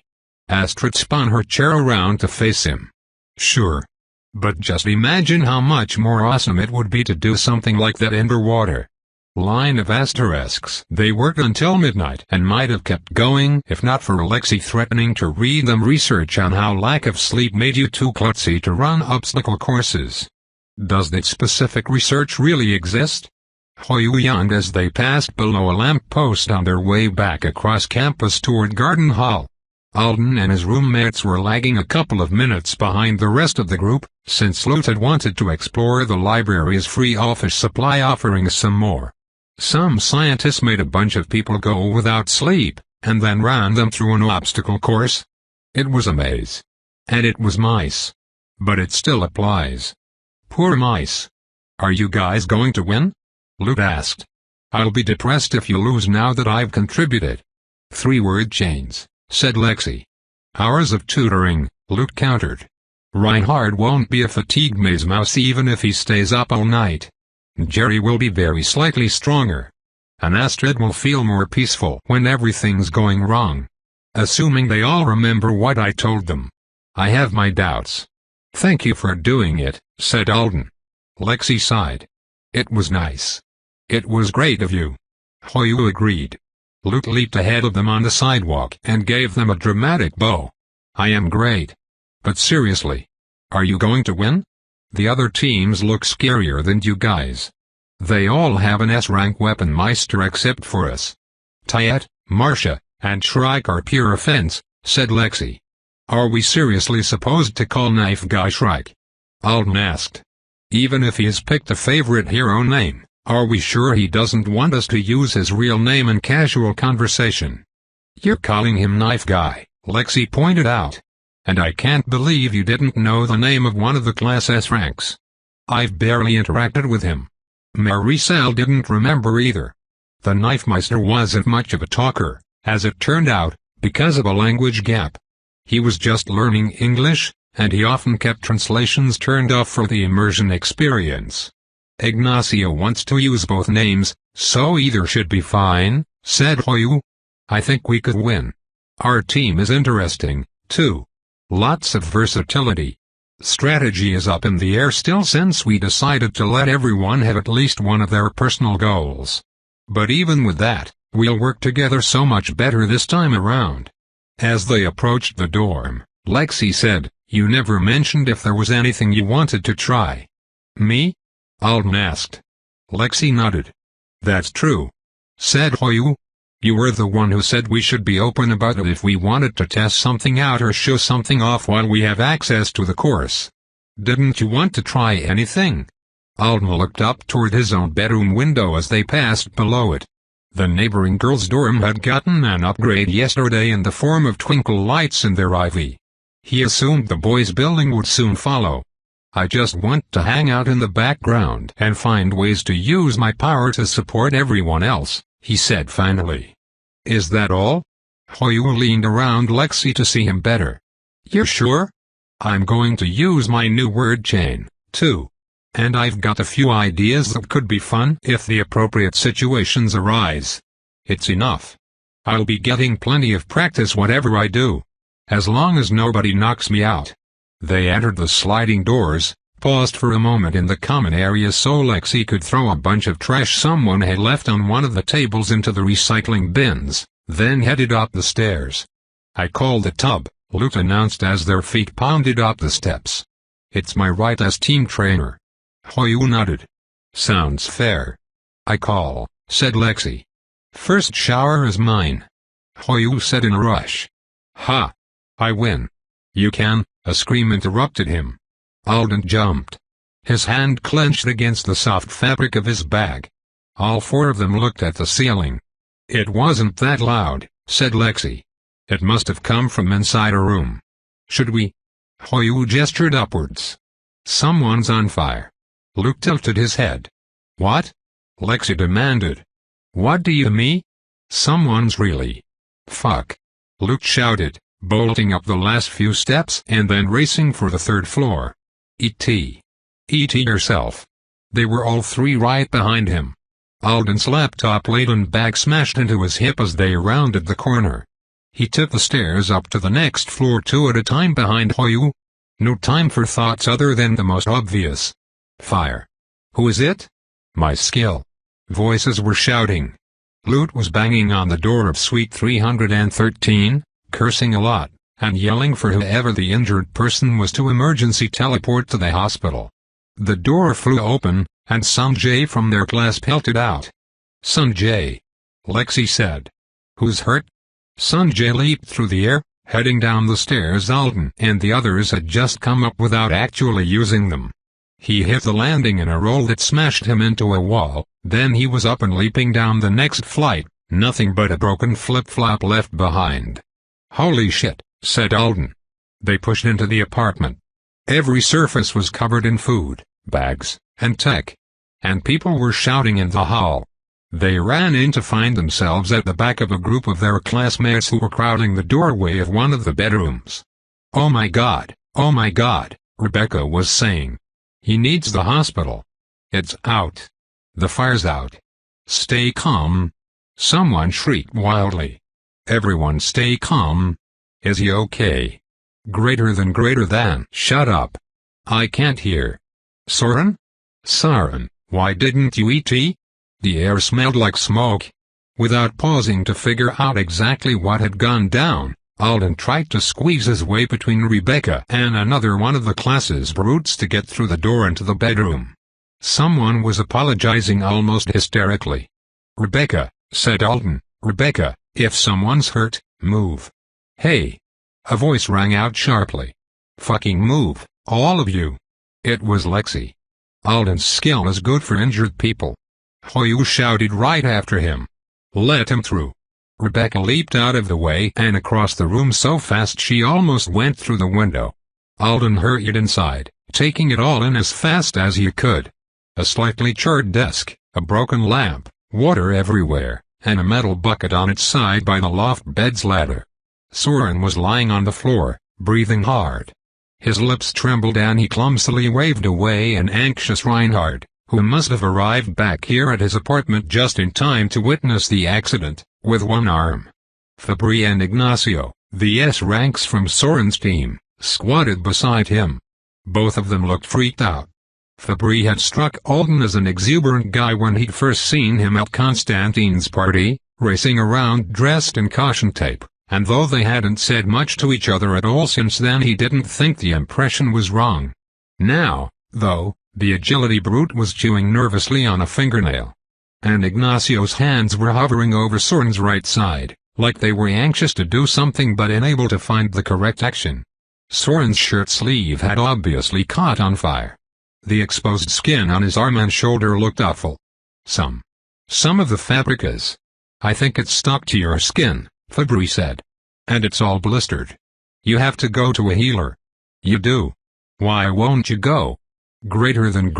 Astrid spun her chair around to face him. "Sure. But just imagine how much more awesome it would be to do something like that underwater." Line of asterisks. They worked until midnight and might have kept going if not for Alexei threatening to read them research on how lack of sleep made you too klutzy to run obstacle courses. Does that specific research really exist? Hoyu yawned as they passed below a lamp-post on their way back across campus toward Garden Hall. Alden and his roommates were lagging a couple of minutes behind the rest of the group, since Lute had wanted to explore the library's free office supply offerings some more. Some scientists made a bunch of people go without sleep, and then ran them through an obstacle course. It was a maze. And it was mice. But it still applies. Poor mice. "Are you guys going to win?" Lute asked. "I'll be depressed if you lose now that I've contributed." "3-word chains," said Lexi. "Hours of tutoring," Lute countered. "Reinhard won't be a fatigued maze mouse even if he stays up all night. Jerry will be very slightly stronger. And Astrid will feel more peaceful when everything's going wrong. Assuming they all remember what I told them. I have my doubts." "Thank you for doing it," said Alden. Lexi sighed. "It was nice. It was great of you." Hoyu agreed. Lute leaped ahead of them on the sidewalk and gave them a dramatic bow. "I am great. But seriously. Are you going to win? The other teams look scarier than you guys. They all have an S-rank weapon meister except for us. Tayet, Marcia, and Shrike are pure offense," said Lexi. "Are we seriously supposed to call Knife Guy Shrike?" Alden asked. "Even if he has picked a favorite hero name, are we sure he doesn't want us to use his real name in casual conversation?" "You're calling him Knife Guy," Lexi pointed out. "And I can't believe you didn't know the name of one of the Class S ranks. I've barely interacted with him." Maricel didn't remember either. The Knifemeister wasn't much of a talker, as it turned out, because of a language gap. He was just learning English, and he often kept translations turned off for the immersion experience. Ignacio wants to use both names, so either should be fine, said Hoyu. I think we could win. Our team is interesting, too. Lots of versatility. Strategy is up in the air still since we decided to let everyone have at least one of their personal goals. But even with that, we'll work together so much better this time around. As they approached the dorm, Lexi said, You never mentioned if there was anything you wanted to try. Me? Alden asked. Lexi nodded. That's true, said Hoyu. You were the one who said we should be open about it if we wanted to test something out or show something off while we have access to the course. Didn't you want to try anything? Alden looked up toward his own bedroom window as they passed below it. The neighboring girls' dorm had gotten an upgrade yesterday in the form of twinkle lights in their IV. He assumed the boys' building would soon follow. I just want to hang out in the background and find ways to use my power to support everyone else, he said finally. Is that all? Hoyu leaned around Lexi to see him better. You're sure? I'm going to use my new word chain, too. And I've got a few ideas that could be fun if the appropriate situations arise. It's enough. I'll be getting plenty of practice whatever I do. As long as nobody knocks me out. They entered the sliding doors, paused for a moment in the common area so Lexi could throw a bunch of trash someone had left on one of the tables into the recycling bins, then headed up the stairs. I called the tub, Luke announced as their feet pounded up the steps. It's my right as team trainer. Hoyu nodded. Sounds fair. I call, said Lexi. First shower is mine. Hoyu said in a rush. Ha! I win. You can, a scream interrupted him. Alden jumped. His hand clenched against the soft fabric of his bag. All four of them looked at the ceiling. It wasn't that loud, said Lexi. It must have come from inside a room. Should we? Hoyu gestured upwards. Someone's on fire. Luke tilted his head. What? Lexi demanded. What do you mean? Someone's really. Fuck. Luke shouted, bolting up the last few steps and then racing for the third floor. E.T. E.T. yourself. They were all three right behind him. Alden's laptop-laden bag smashed into his hip as they rounded the corner. He took the stairs up to the next floor two at a time behind Hoyu. No time for thoughts other than the most obvious. Fire. Who is it? My skill. Voices were shouting. Lute was banging on the door of Suite 313, cursing a lot, and yelling for whoever the injured person was to emergency teleport to the hospital. The door flew open, and Sanjay from their class pelted out. Sanjay. Lexi said. Who's hurt? Sanjay leaped through the air, heading down the stairs Alden and the others had just come up without actually using them. He hit the landing in a roll that smashed him into a wall, then he was up and leaping down the next flight, nothing but a broken flip-flop left behind. Holy shit, said Alden. They pushed into the apartment. Every surface was covered in food, bags, and tech. And people were shouting in the hall. They ran in to find themselves at the back of a group of their classmates who were crowding the doorway of one of the bedrooms. Oh my god, Rebecca was saying. He needs the hospital. It's out. The fire's out. Stay calm. Someone shrieked wildly. Everyone stay calm. Is he okay? Greater than. Shut up. I can't hear. Soren? Saren, why didn't you eat tea? The air smelled like smoke. Without pausing to figure out exactly what had gone down, Alden tried to squeeze his way between Rebecca and another one of the class's brutes to get through the door into the bedroom. Someone was apologizing almost hysterically. Rebecca, said Alden, Rebecca, if someone's hurt, move. Hey! A voice rang out sharply. Fucking move, all of you. It was Lexi. Alden's skill is good for injured people. Hoyu shouted right after him. Let him through. Rebecca leaped out of the way and across the room so fast she almost went through the window. Alden hurried inside, taking it all in as fast as he could. A slightly charred desk, a broken lamp, water everywhere, and a metal bucket on its side by the loft bed's ladder. Soren was lying on the floor, breathing hard. His lips trembled and he clumsily waved away an anxious Reinhard, who must have arrived back here at his apartment just in time to witness the accident, with one arm. Fabri and Ignacio, the S-ranks from Soren's team, squatted beside him. Both of them looked freaked out. Fabri had struck Alden as an exuberant guy when he'd first seen him at Constantine's party, racing around dressed in caution tape, and though they hadn't said much to each other at all since then, he didn't think the impression was wrong. Now, though, the agility brute was chewing nervously on a fingernail. And Ignacio's hands were hovering over Soren's right side, like they were anxious to do something but unable to find the correct action. Soren's shirt sleeve had obviously caught on fire. The exposed skin on his arm and shoulder looked awful. Some of the fabric is. I think it's stuck to your skin, Fabri said. And it's all blistered. You have to go to a healer. You do. Why won't you go? Greater than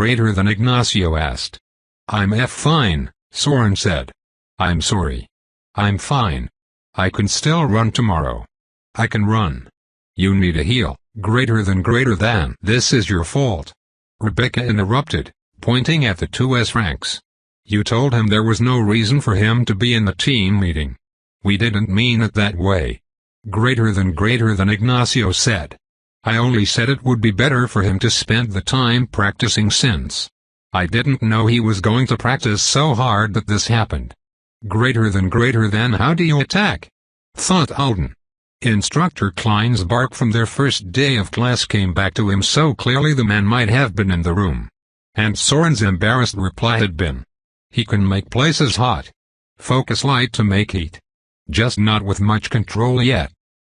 Ignacio asked. I'm fine, Soren said. I'm sorry. I'm fine. I can still run tomorrow. I can run. You need a heal, greater than. This is your fault. Rebecca interrupted, pointing at the two S-ranks. You told him there was no reason for him to be in the team meeting. We didn't mean it that way. Greater than Ignacio said. I only said it would be better for him to spend the time practicing since. I didn't know he was going to practice so hard that this happened. Greater than how do you attack? Thought Alden. Instructor Klein's bark from their first day of class came back to him so clearly the man might have been in the room. And Soren's embarrassed reply had been. He can make places hot. Focus light to make heat. Just not with much control yet.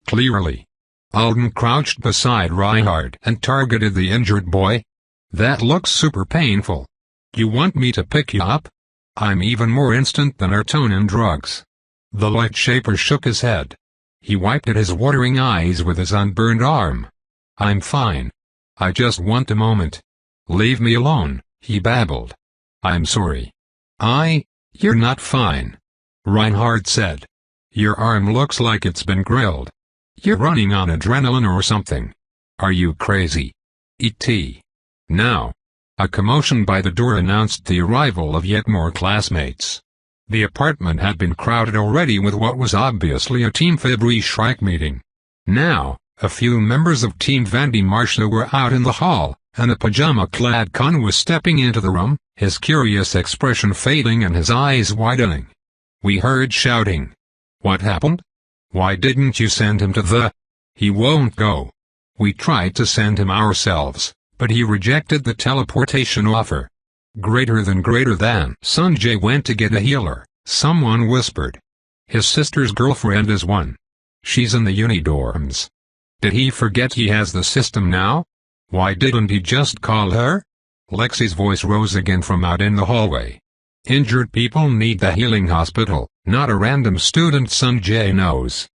Clearly. Alden crouched beside Reinhard and targeted the injured boy. That looks super painful. You want me to pick you up? I'm even more instant than Artonin drugs. The light shaper shook his head. He wiped at his watering eyes with his unburned arm. I'm fine. I just want a moment. Leave me alone, he babbled. I'm sorry. You're not fine. Reinhard said. Your arm looks like it's been grilled. You're running on adrenaline or something. Are you crazy? E.T. Now. A commotion by the door announced the arrival of yet more classmates. The apartment had been crowded already with what was obviously a Team Fabri Shrike meeting. Now, a few members of Team Vandy Marsha were out in the hall, and a pajama-clad Khan was stepping into the room, his curious expression fading and his eyes widening. We heard shouting. What happened? Why didn't you send him to the... He won't go. We tried to send him ourselves, but he rejected the teleportation offer. Greater than. Sanjay went to get a healer, someone whispered. His sister's girlfriend is one. She's in the uni dorms. Did he forget he has the system now? Why didn't he just call her? Lexi's voice rose again from out in the hallway. Injured people need the healing hospital, not a random student. Sanjay knows.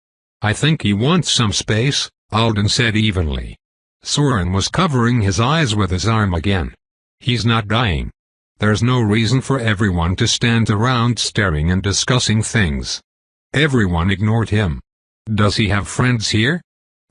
I think he wants some space, Alden said evenly. Soren was covering his eyes with his arm again. He's not dying. There's no reason for everyone to stand around staring and discussing things. Everyone ignored him. Does he have friends here?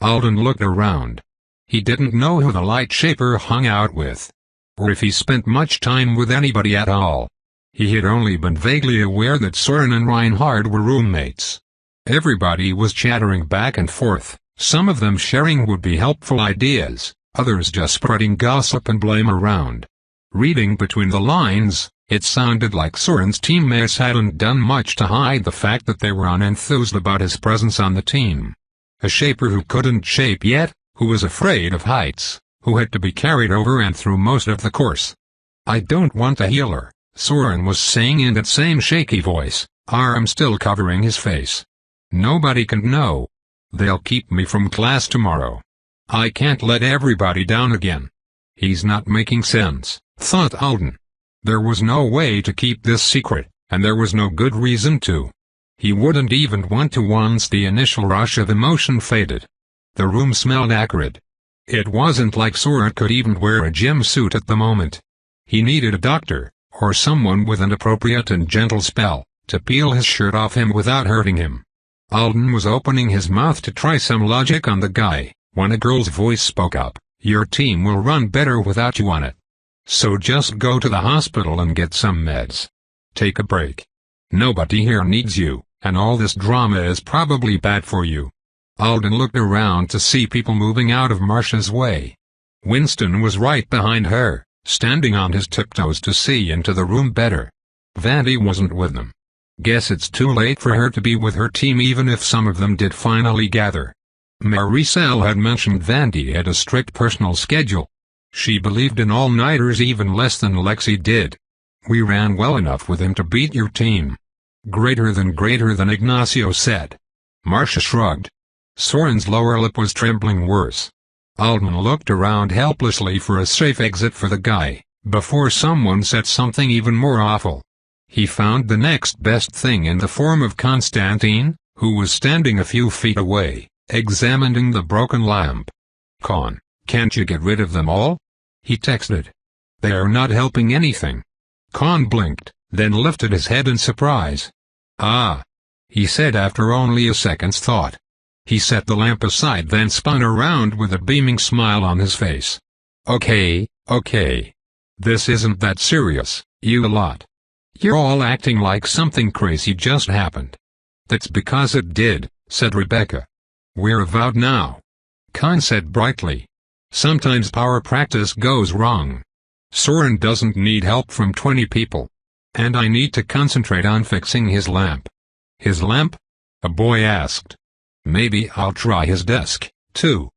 Alden looked around. He didn't know who the light shaper hung out with, or if he spent much time with anybody at all. He had only been vaguely aware that Soren and Reinhard were roommates. Everybody was chattering back and forth, some of them sharing would-be helpful ideas, others just spreading gossip and blame around. Reading between the lines, it sounded like Soren's teammates hadn't done much to hide the fact that they were unenthused about his presence on the team. A shaper who couldn't shape yet, who was afraid of heights, who had to be carried over and through most of the course. I don't want a healer, Soren was saying in that same shaky voice, arm still covering his face. Nobody can know. They'll keep me from class tomorrow. I can't let everybody down again. He's not making sense, thought Alden. There was no way to keep this secret, and there was no good reason to. He wouldn't even want to once the initial rush of emotion faded. The room smelled acrid. It wasn't like Soren could even wear a gym suit at the moment. He needed a doctor, or someone with an appropriate and gentle spell, to peel his shirt off him without hurting him. Alden was opening his mouth to try some logic on the guy, when a girl's voice spoke up. "Your team will run better without you on it. So just go to the hospital and get some meds. Take a break. Nobody here needs you, and all this drama is probably bad for you." Alden looked around to see people moving out of Marcia's way. Winston was right behind her, standing on his tiptoes to see into the room better. Vandy wasn't with them. Guess it's too late for her to be with her team, even if some of them did finally gather. Maricel had mentioned Vandy had a strict personal schedule. She believed in all-nighters even less than Lexi did. "We ran well enough with him to beat your team." Greater than Ignacio said. Marcia shrugged. Soren's lower lip was trembling worse. Alden looked around helplessly for a safe exit for the guy, before someone said something even more awful. He found the next best thing in the form of Constantine, who was standing a few feet away, examining the broken lamp. "Con, can't you get rid of them all?" he texted. "They are not helping anything." Con blinked, then lifted his head in surprise. "Ah," he said after only a second's thought. He set the lamp aside, then spun around with a beaming smile on his face. Okay. This isn't that serious, you lot. You're all acting like something crazy just happened." "That's because it did," said Rebecca. "We're avowed now," Con said brightly. "Sometimes power practice goes wrong. Soren doesn't need help from 20 people. And I need to concentrate on fixing his lamp." "His lamp?" a boy asked. "Maybe I'll try his desk, too."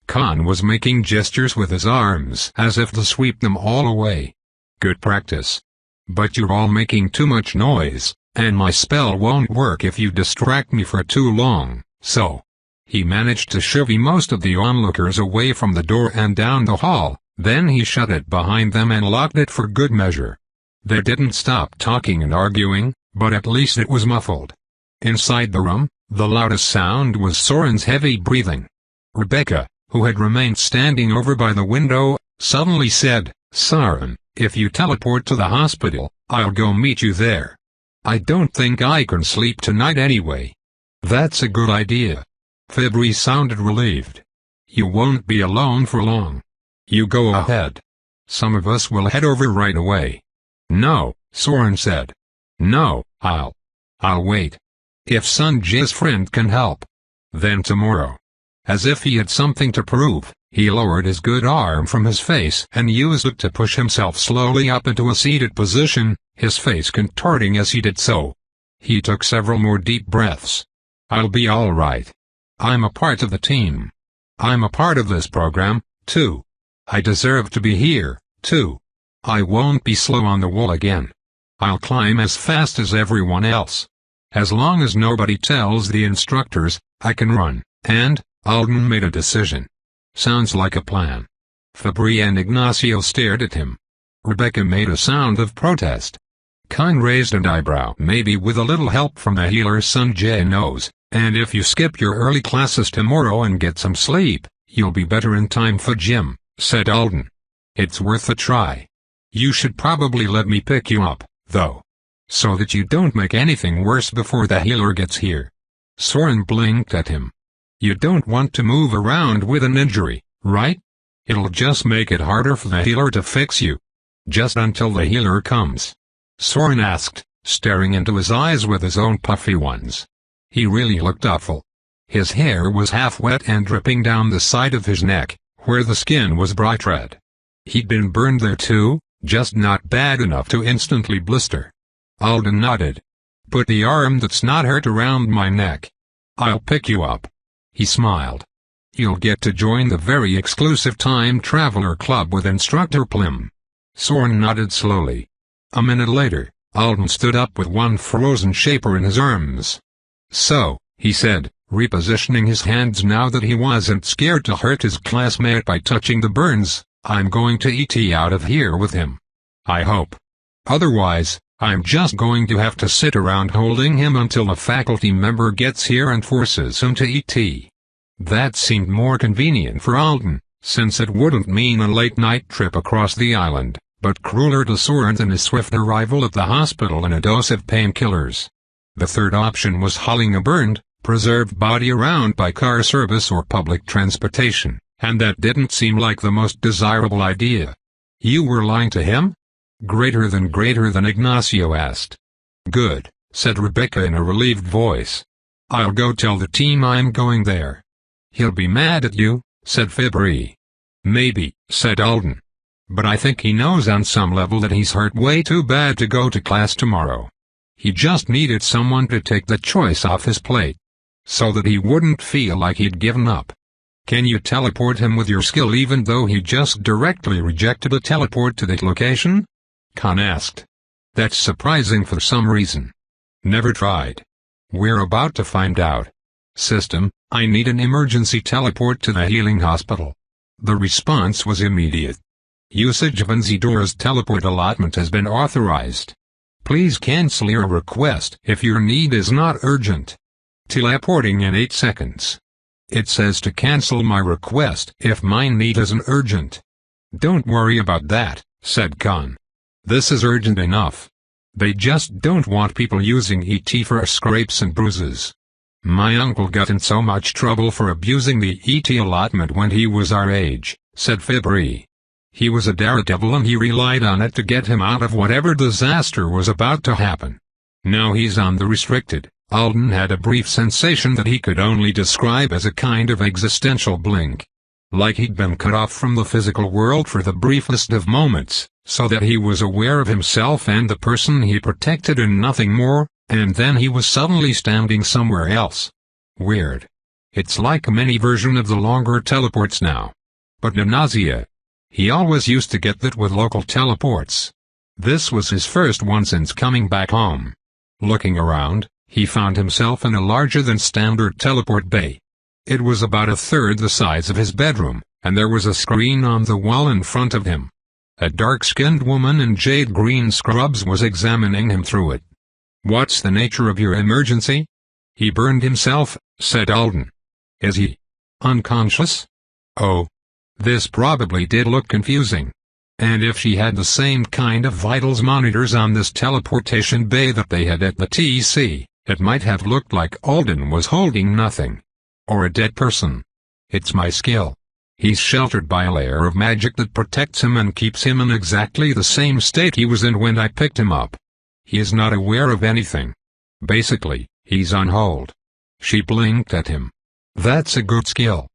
Con was making gestures with his arms as if to sweep them all away. "Good practice. But you're all making too much noise, and my spell won't work if you distract me for too long, so." He managed to shivvy most of the onlookers away from the door and down the hall, then he shut it behind them and locked it for good measure. They didn't stop talking and arguing, but at least it was muffled. Inside the room, the loudest sound was Soren's heavy breathing. Rebecca, who had remained standing over by the window, suddenly said, "Soren, if you teleport to the hospital, I'll go meet you there. I don't think I can sleep tonight anyway." "That's a good idea." Fabry sounded relieved. "You won't be alone for long. You go ahead. Some of us will head over right away." "No," Soren said. "No, I'll wait. If Sanjay's friend can help, then tomorrow." As if he had something to prove, he lowered his good arm from his face and used it to push himself slowly up into a seated position, his face contorting as he did so. He took several more deep breaths. "I'll be all right. I'm a part of the team. I'm a part of this program, too. I deserve to be here, too. I won't be slow on the wall again. I'll climb as fast as everyone else. As long as nobody tells the instructors, I can run," and Alden made a decision. "Sounds like a plan." Fabry and Ignacio stared at him. Rebecca made a sound of protest. Con raised an eyebrow. "Maybe with a little help from the healer Sanjay knows, and if you skip your early classes tomorrow and get some sleep, you'll be better in time for gym," said Alden. "It's worth a try. You should probably let me pick you up, though, so that you don't make anything worse before the healer gets here." Soren blinked at him. "You don't want to move around with an injury, right? It'll just make it harder for the healer to fix you." "Just until the healer comes?" Soren asked, staring into his eyes with his own puffy ones. He really looked awful. His hair was half wet and dripping down the side of his neck, where the skin was bright red. He'd been burned there too, just not bad enough to instantly blister. Alden nodded. "Put the arm that's not hurt around my neck. I'll pick you up." He smiled. "You'll get to join the very exclusive Time Traveler Club with Instructor Plim." Soren nodded slowly. A minute later, Alden stood up with one frozen shaper in his arms. "So," he said, repositioning his hands now that he wasn't scared to hurt his classmate by touching the burns, "I'm going to ET out of here with him. I hope. Otherwise, I'm just going to have to sit around holding him until a faculty member gets here and forces him to ET." That seemed more convenient for Alden, since it wouldn't mean a late-night trip across the island, but crueler to Soren than his swift arrival at the hospital and a dose of painkillers. The third option was hauling a burned, preserved body around by car service or public transportation, and that didn't seem like the most desirable idea. "You were lying to him?" Greater than Ignacio asked. "Good," said Rebecca in a relieved voice. "I'll go tell the team I'm going there." "He'll be mad at you," said Fibri. "Maybe," said Alden. "But I think he knows on some level that he's hurt way too bad to go to class tomorrow. He just needed someone to take the choice off his plate, so that he wouldn't feel like he'd given up." "Can you teleport him with your skill even though he just directly rejected a teleport to that location?" Khan asked. "That's surprising for some reason." "Never tried." "We're about to find out." "System, I need an emergency teleport to the healing hospital." The response was immediate. "Usage of Nzidora's teleport allotment has been authorized. Please cancel your request if your need is not urgent. Teleporting in 8 seconds. It says to cancel my request if my need isn't urgent." "Don't worry about that," said Khan. "This is urgent enough. They just don't want people using ET for scrapes and bruises. My uncle got in so much trouble for abusing the ET allotment when he was our age," said Fibri. "He was a daredevil and he relied on it to get him out of whatever disaster was about to happen. Now he's on the restricted." Alden had a brief sensation that he could only describe as a kind of existential blink. Like he'd been cut off from the physical world for the briefest of moments, so that he was aware of himself and the person he protected and nothing more, and then he was suddenly standing somewhere else. Weird. It's like a mini version of the longer teleports now. But no nausea. He always used to get that with local teleports. This was his first one since coming back home. Looking around, he found himself in a larger-than-standard teleport bay. It was about a third the size of his bedroom, and there was a screen on the wall in front of him. A dark-skinned woman in jade-green scrubs was examining him through it. "What's the nature of your emergency?" "He burned himself," said Alden. "Is he unconscious?" "Oh. This probably did look confusing. And if she had the same kind of vitals monitors on this teleportation bay that they had at the TC, it might have looked like Alden was holding nothing. Or a dead person. It's my skill. He's sheltered by a layer of magic that protects him and keeps him in exactly the same state he was in when I picked him up. He is not aware of anything. Basically, he's on hold." She blinked at him. "That's a good skill.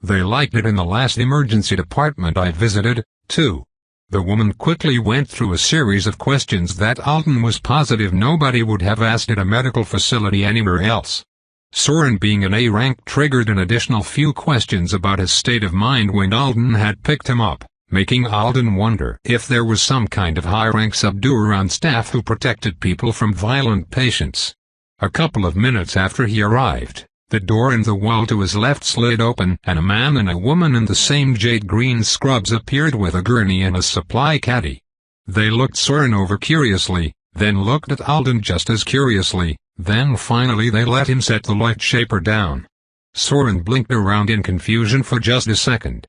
They liked it in the last emergency department I visited, too." The woman quickly went through a series of questions that Alden was positive nobody would have asked at a medical facility anywhere else. Soren being an A rank triggered an additional few questions about his state of mind when Alden had picked him up, making Alden wonder if there was some kind of high-rank subduer on staff who protected people from violent patients. A couple of minutes after he arrived, the door in the wall to his left slid open and a man and a woman in the same jade-green scrubs appeared with a gurney and a supply caddy. They looked Soren over curiously, then looked at Alden just as curiously, then finally they let him set the light shaper down. Soren blinked around in confusion for just a second.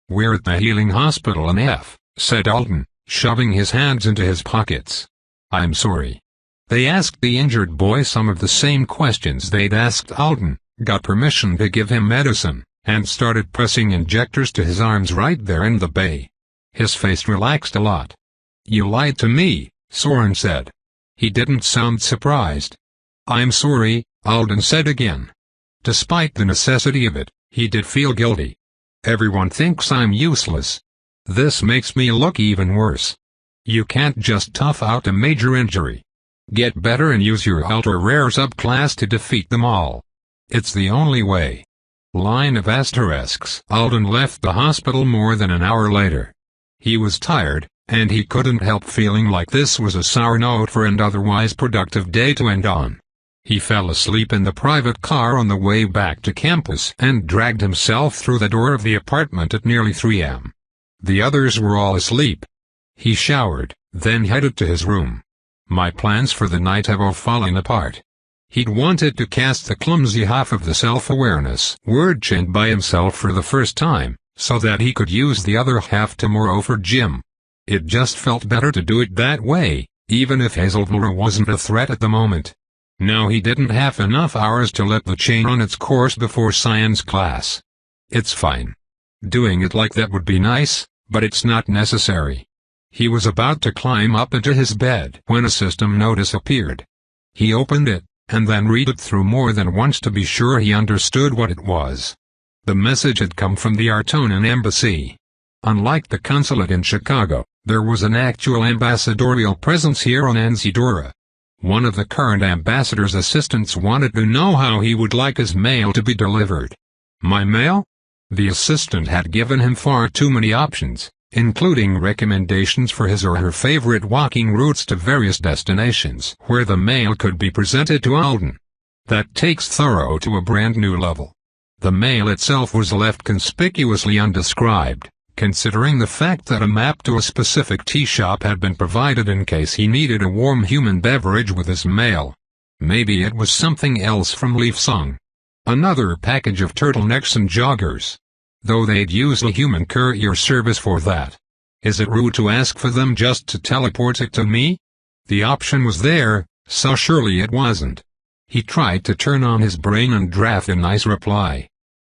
"We're at the healing hospital in F," said Alden, shoving his hands into his pockets. "I'm sorry." They asked the injured boy some of the same questions they'd asked Alden, got permission to give him medicine, and started pressing injectors to his arms right there in the bay. His face relaxed a lot. "You lied to me," Soren said. He didn't sound surprised. "I'm sorry," Alden said again. Despite the necessity of it, he did feel guilty. "Everyone thinks I'm useless. This makes me look even worse. You can't just tough out a major injury. Get better and use your ultra-rare subclass to defeat them all. It's the only way." Line of asterisks. Alden left the hospital more than an hour later. He was tired, and he couldn't help feeling like this was a sour note for an otherwise productive day to end on. He fell asleep in the private car on the way back to campus and dragged himself through the door of the apartment at nearly 3 a.m. The others were all asleep. He showered, then headed to his room. My plans for the night have all fallen apart. He'd wanted to cast the clumsy half of the self-awareness word chain by himself for the first time, so that he could use the other half tomorrow for Jim. It just felt better to do it that way, even if Hazelblur wasn't a threat at the moment. Now he didn't have enough hours to let the chain run its course before science class. It's fine. Doing it like that would be nice, but it's not necessary. He was about to climb up into his bed when a system notice appeared. He opened it, and then read it through more than once to be sure he understood what it was. The message had come from the Artonan embassy. Unlike the consulate in Chicago, there was an actual ambassadorial presence here on Anzidora. One of the current ambassador's assistants wanted to know how he would like his mail to be delivered. My mail? The assistant had given him far too many options, including recommendations for his or her favorite walking routes to various destinations where the mail could be presented to Alden. That takes thorough to a brand new level. The mail itself was left conspicuously undescribed, considering the fact that a map to a specific tea shop had been provided in case he needed a warm human beverage with his mail. Maybe it was something else from Leaf Song. Another package of turtlenecks and joggers. Though they'd use a human courier service for that. Is it rude to ask for them just to teleport it to me? The option was there, so surely it wasn't. He tried to turn on his brain and draft a nice reply.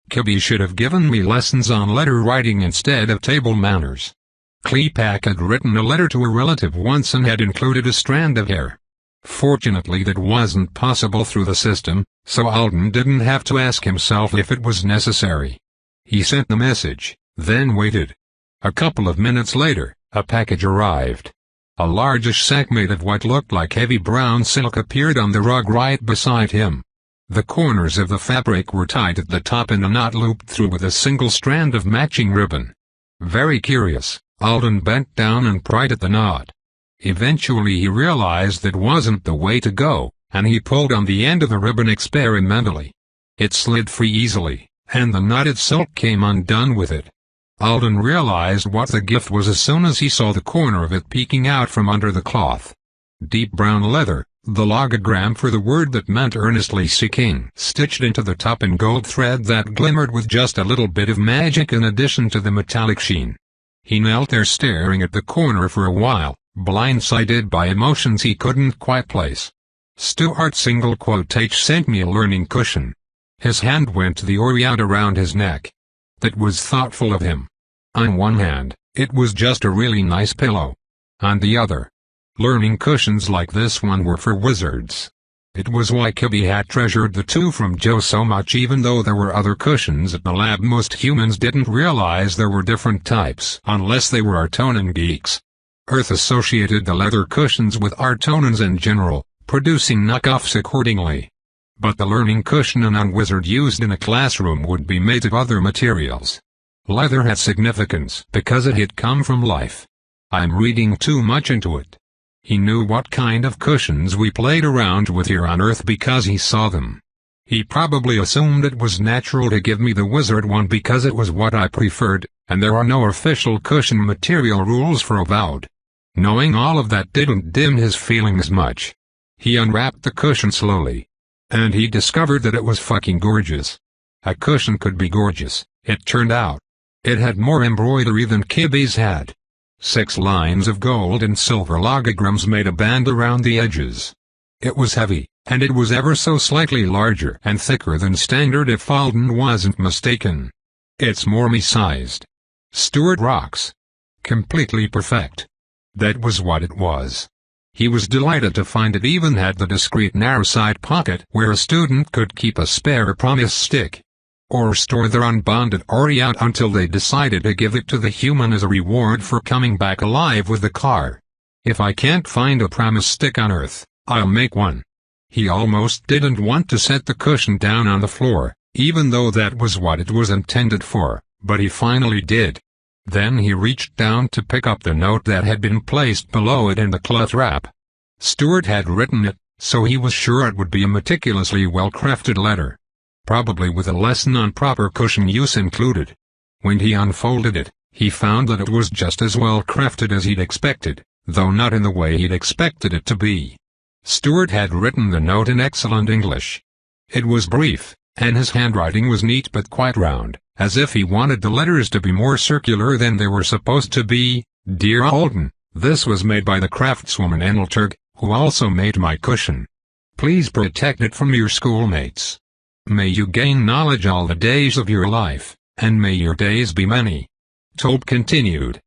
Kibby should have given me lessons on letter writing instead of table manners. Klepak had written a letter to a relative once and had included a strand of hair. Fortunately that wasn't possible through the system, so Alden didn't have to ask himself if it was necessary. He sent the message, then waited. A couple of minutes later, a package arrived. A largish sack made of what looked like heavy brown silk appeared on the rug right beside him. The corners of the fabric were tied at the top in a knot looped through with a single strand of matching ribbon. Very curious, Alden bent down and pried at the knot. Eventually he realized that wasn't the way to go, and he pulled on the end of the ribbon experimentally. It slid free easily, and the knotted silk came undone with it. Alden realized what the gift was as soon as he saw the corner of it peeking out from under the cloth. Deep brown leather, the logogram for the word that meant earnestly seeking, stitched into the top in gold thread that glimmered with just a little bit of magic in addition to the metallic sheen. He knelt there staring at the corner for a while, blindsided by emotions he couldn't quite place. Stuart single quote H sent me a learning cushion. His hand went to the aureate around his neck. That was thoughtful of him. On one hand, it was just a really nice pillow. On the other, learning cushions like this one were for wizards. It was why Kibby had treasured the two from Joe so much even though there were other cushions at the lab. Most humans didn't realize there were different types unless they were Artonan geeks. Earth associated the leather cushions with Artonans in general, producing knockoffs accordingly. But the learning cushion a non-wizard used in a classroom would be made of other materials. Leather had significance because it had come from life. I'm reading too much into it. He knew what kind of cushions we played around with here on Earth because he saw them. He probably assumed it was natural to give me the wizard one because it was what I preferred, and there are no official cushion material rules for Avowed. Knowing all of that didn't dim his feelings much. He unwrapped the cushion slowly. And he discovered that it was fucking gorgeous. A cushion could be gorgeous, it turned out. It had more embroidery than Kibby's had. 6 lines of gold and silver logograms made a band around the edges. It was heavy, and it was ever so slightly larger and thicker than standard if Alden wasn't mistaken. It's more me-sized. Stuart rocks. Completely perfect. That was what it was. He was delighted to find it even had the discreet narrow side pocket where a student could keep a spare promise stick. Or store their unbonded aureate until they decided to give it to the human as a reward for coming back alive with the car. If I can't find a promise stick on Earth, I'll make one. He almost didn't want to set the cushion down on the floor, even though that was what it was intended for, but he finally did. Then he reached down to pick up the note that had been placed below it in the cloth wrap. Stuart had written it, so he was sure it would be a meticulously well-crafted letter. Probably with a lesson on proper cushion use included. When he unfolded it, he found that it was just as well crafted as he'd expected, though not in the way he'd expected it to be. Stuart had written the note in excellent English. It was brief, and his handwriting was neat but quite round, as if he wanted the letters to be more circular than they were supposed to be. Dear Alden, this was made by the craftswoman Engelterg, who also made my cushion. Please protect it from your schoolmates. May you gain knowledge all the days of your life, and may your days be many. Tobe continued,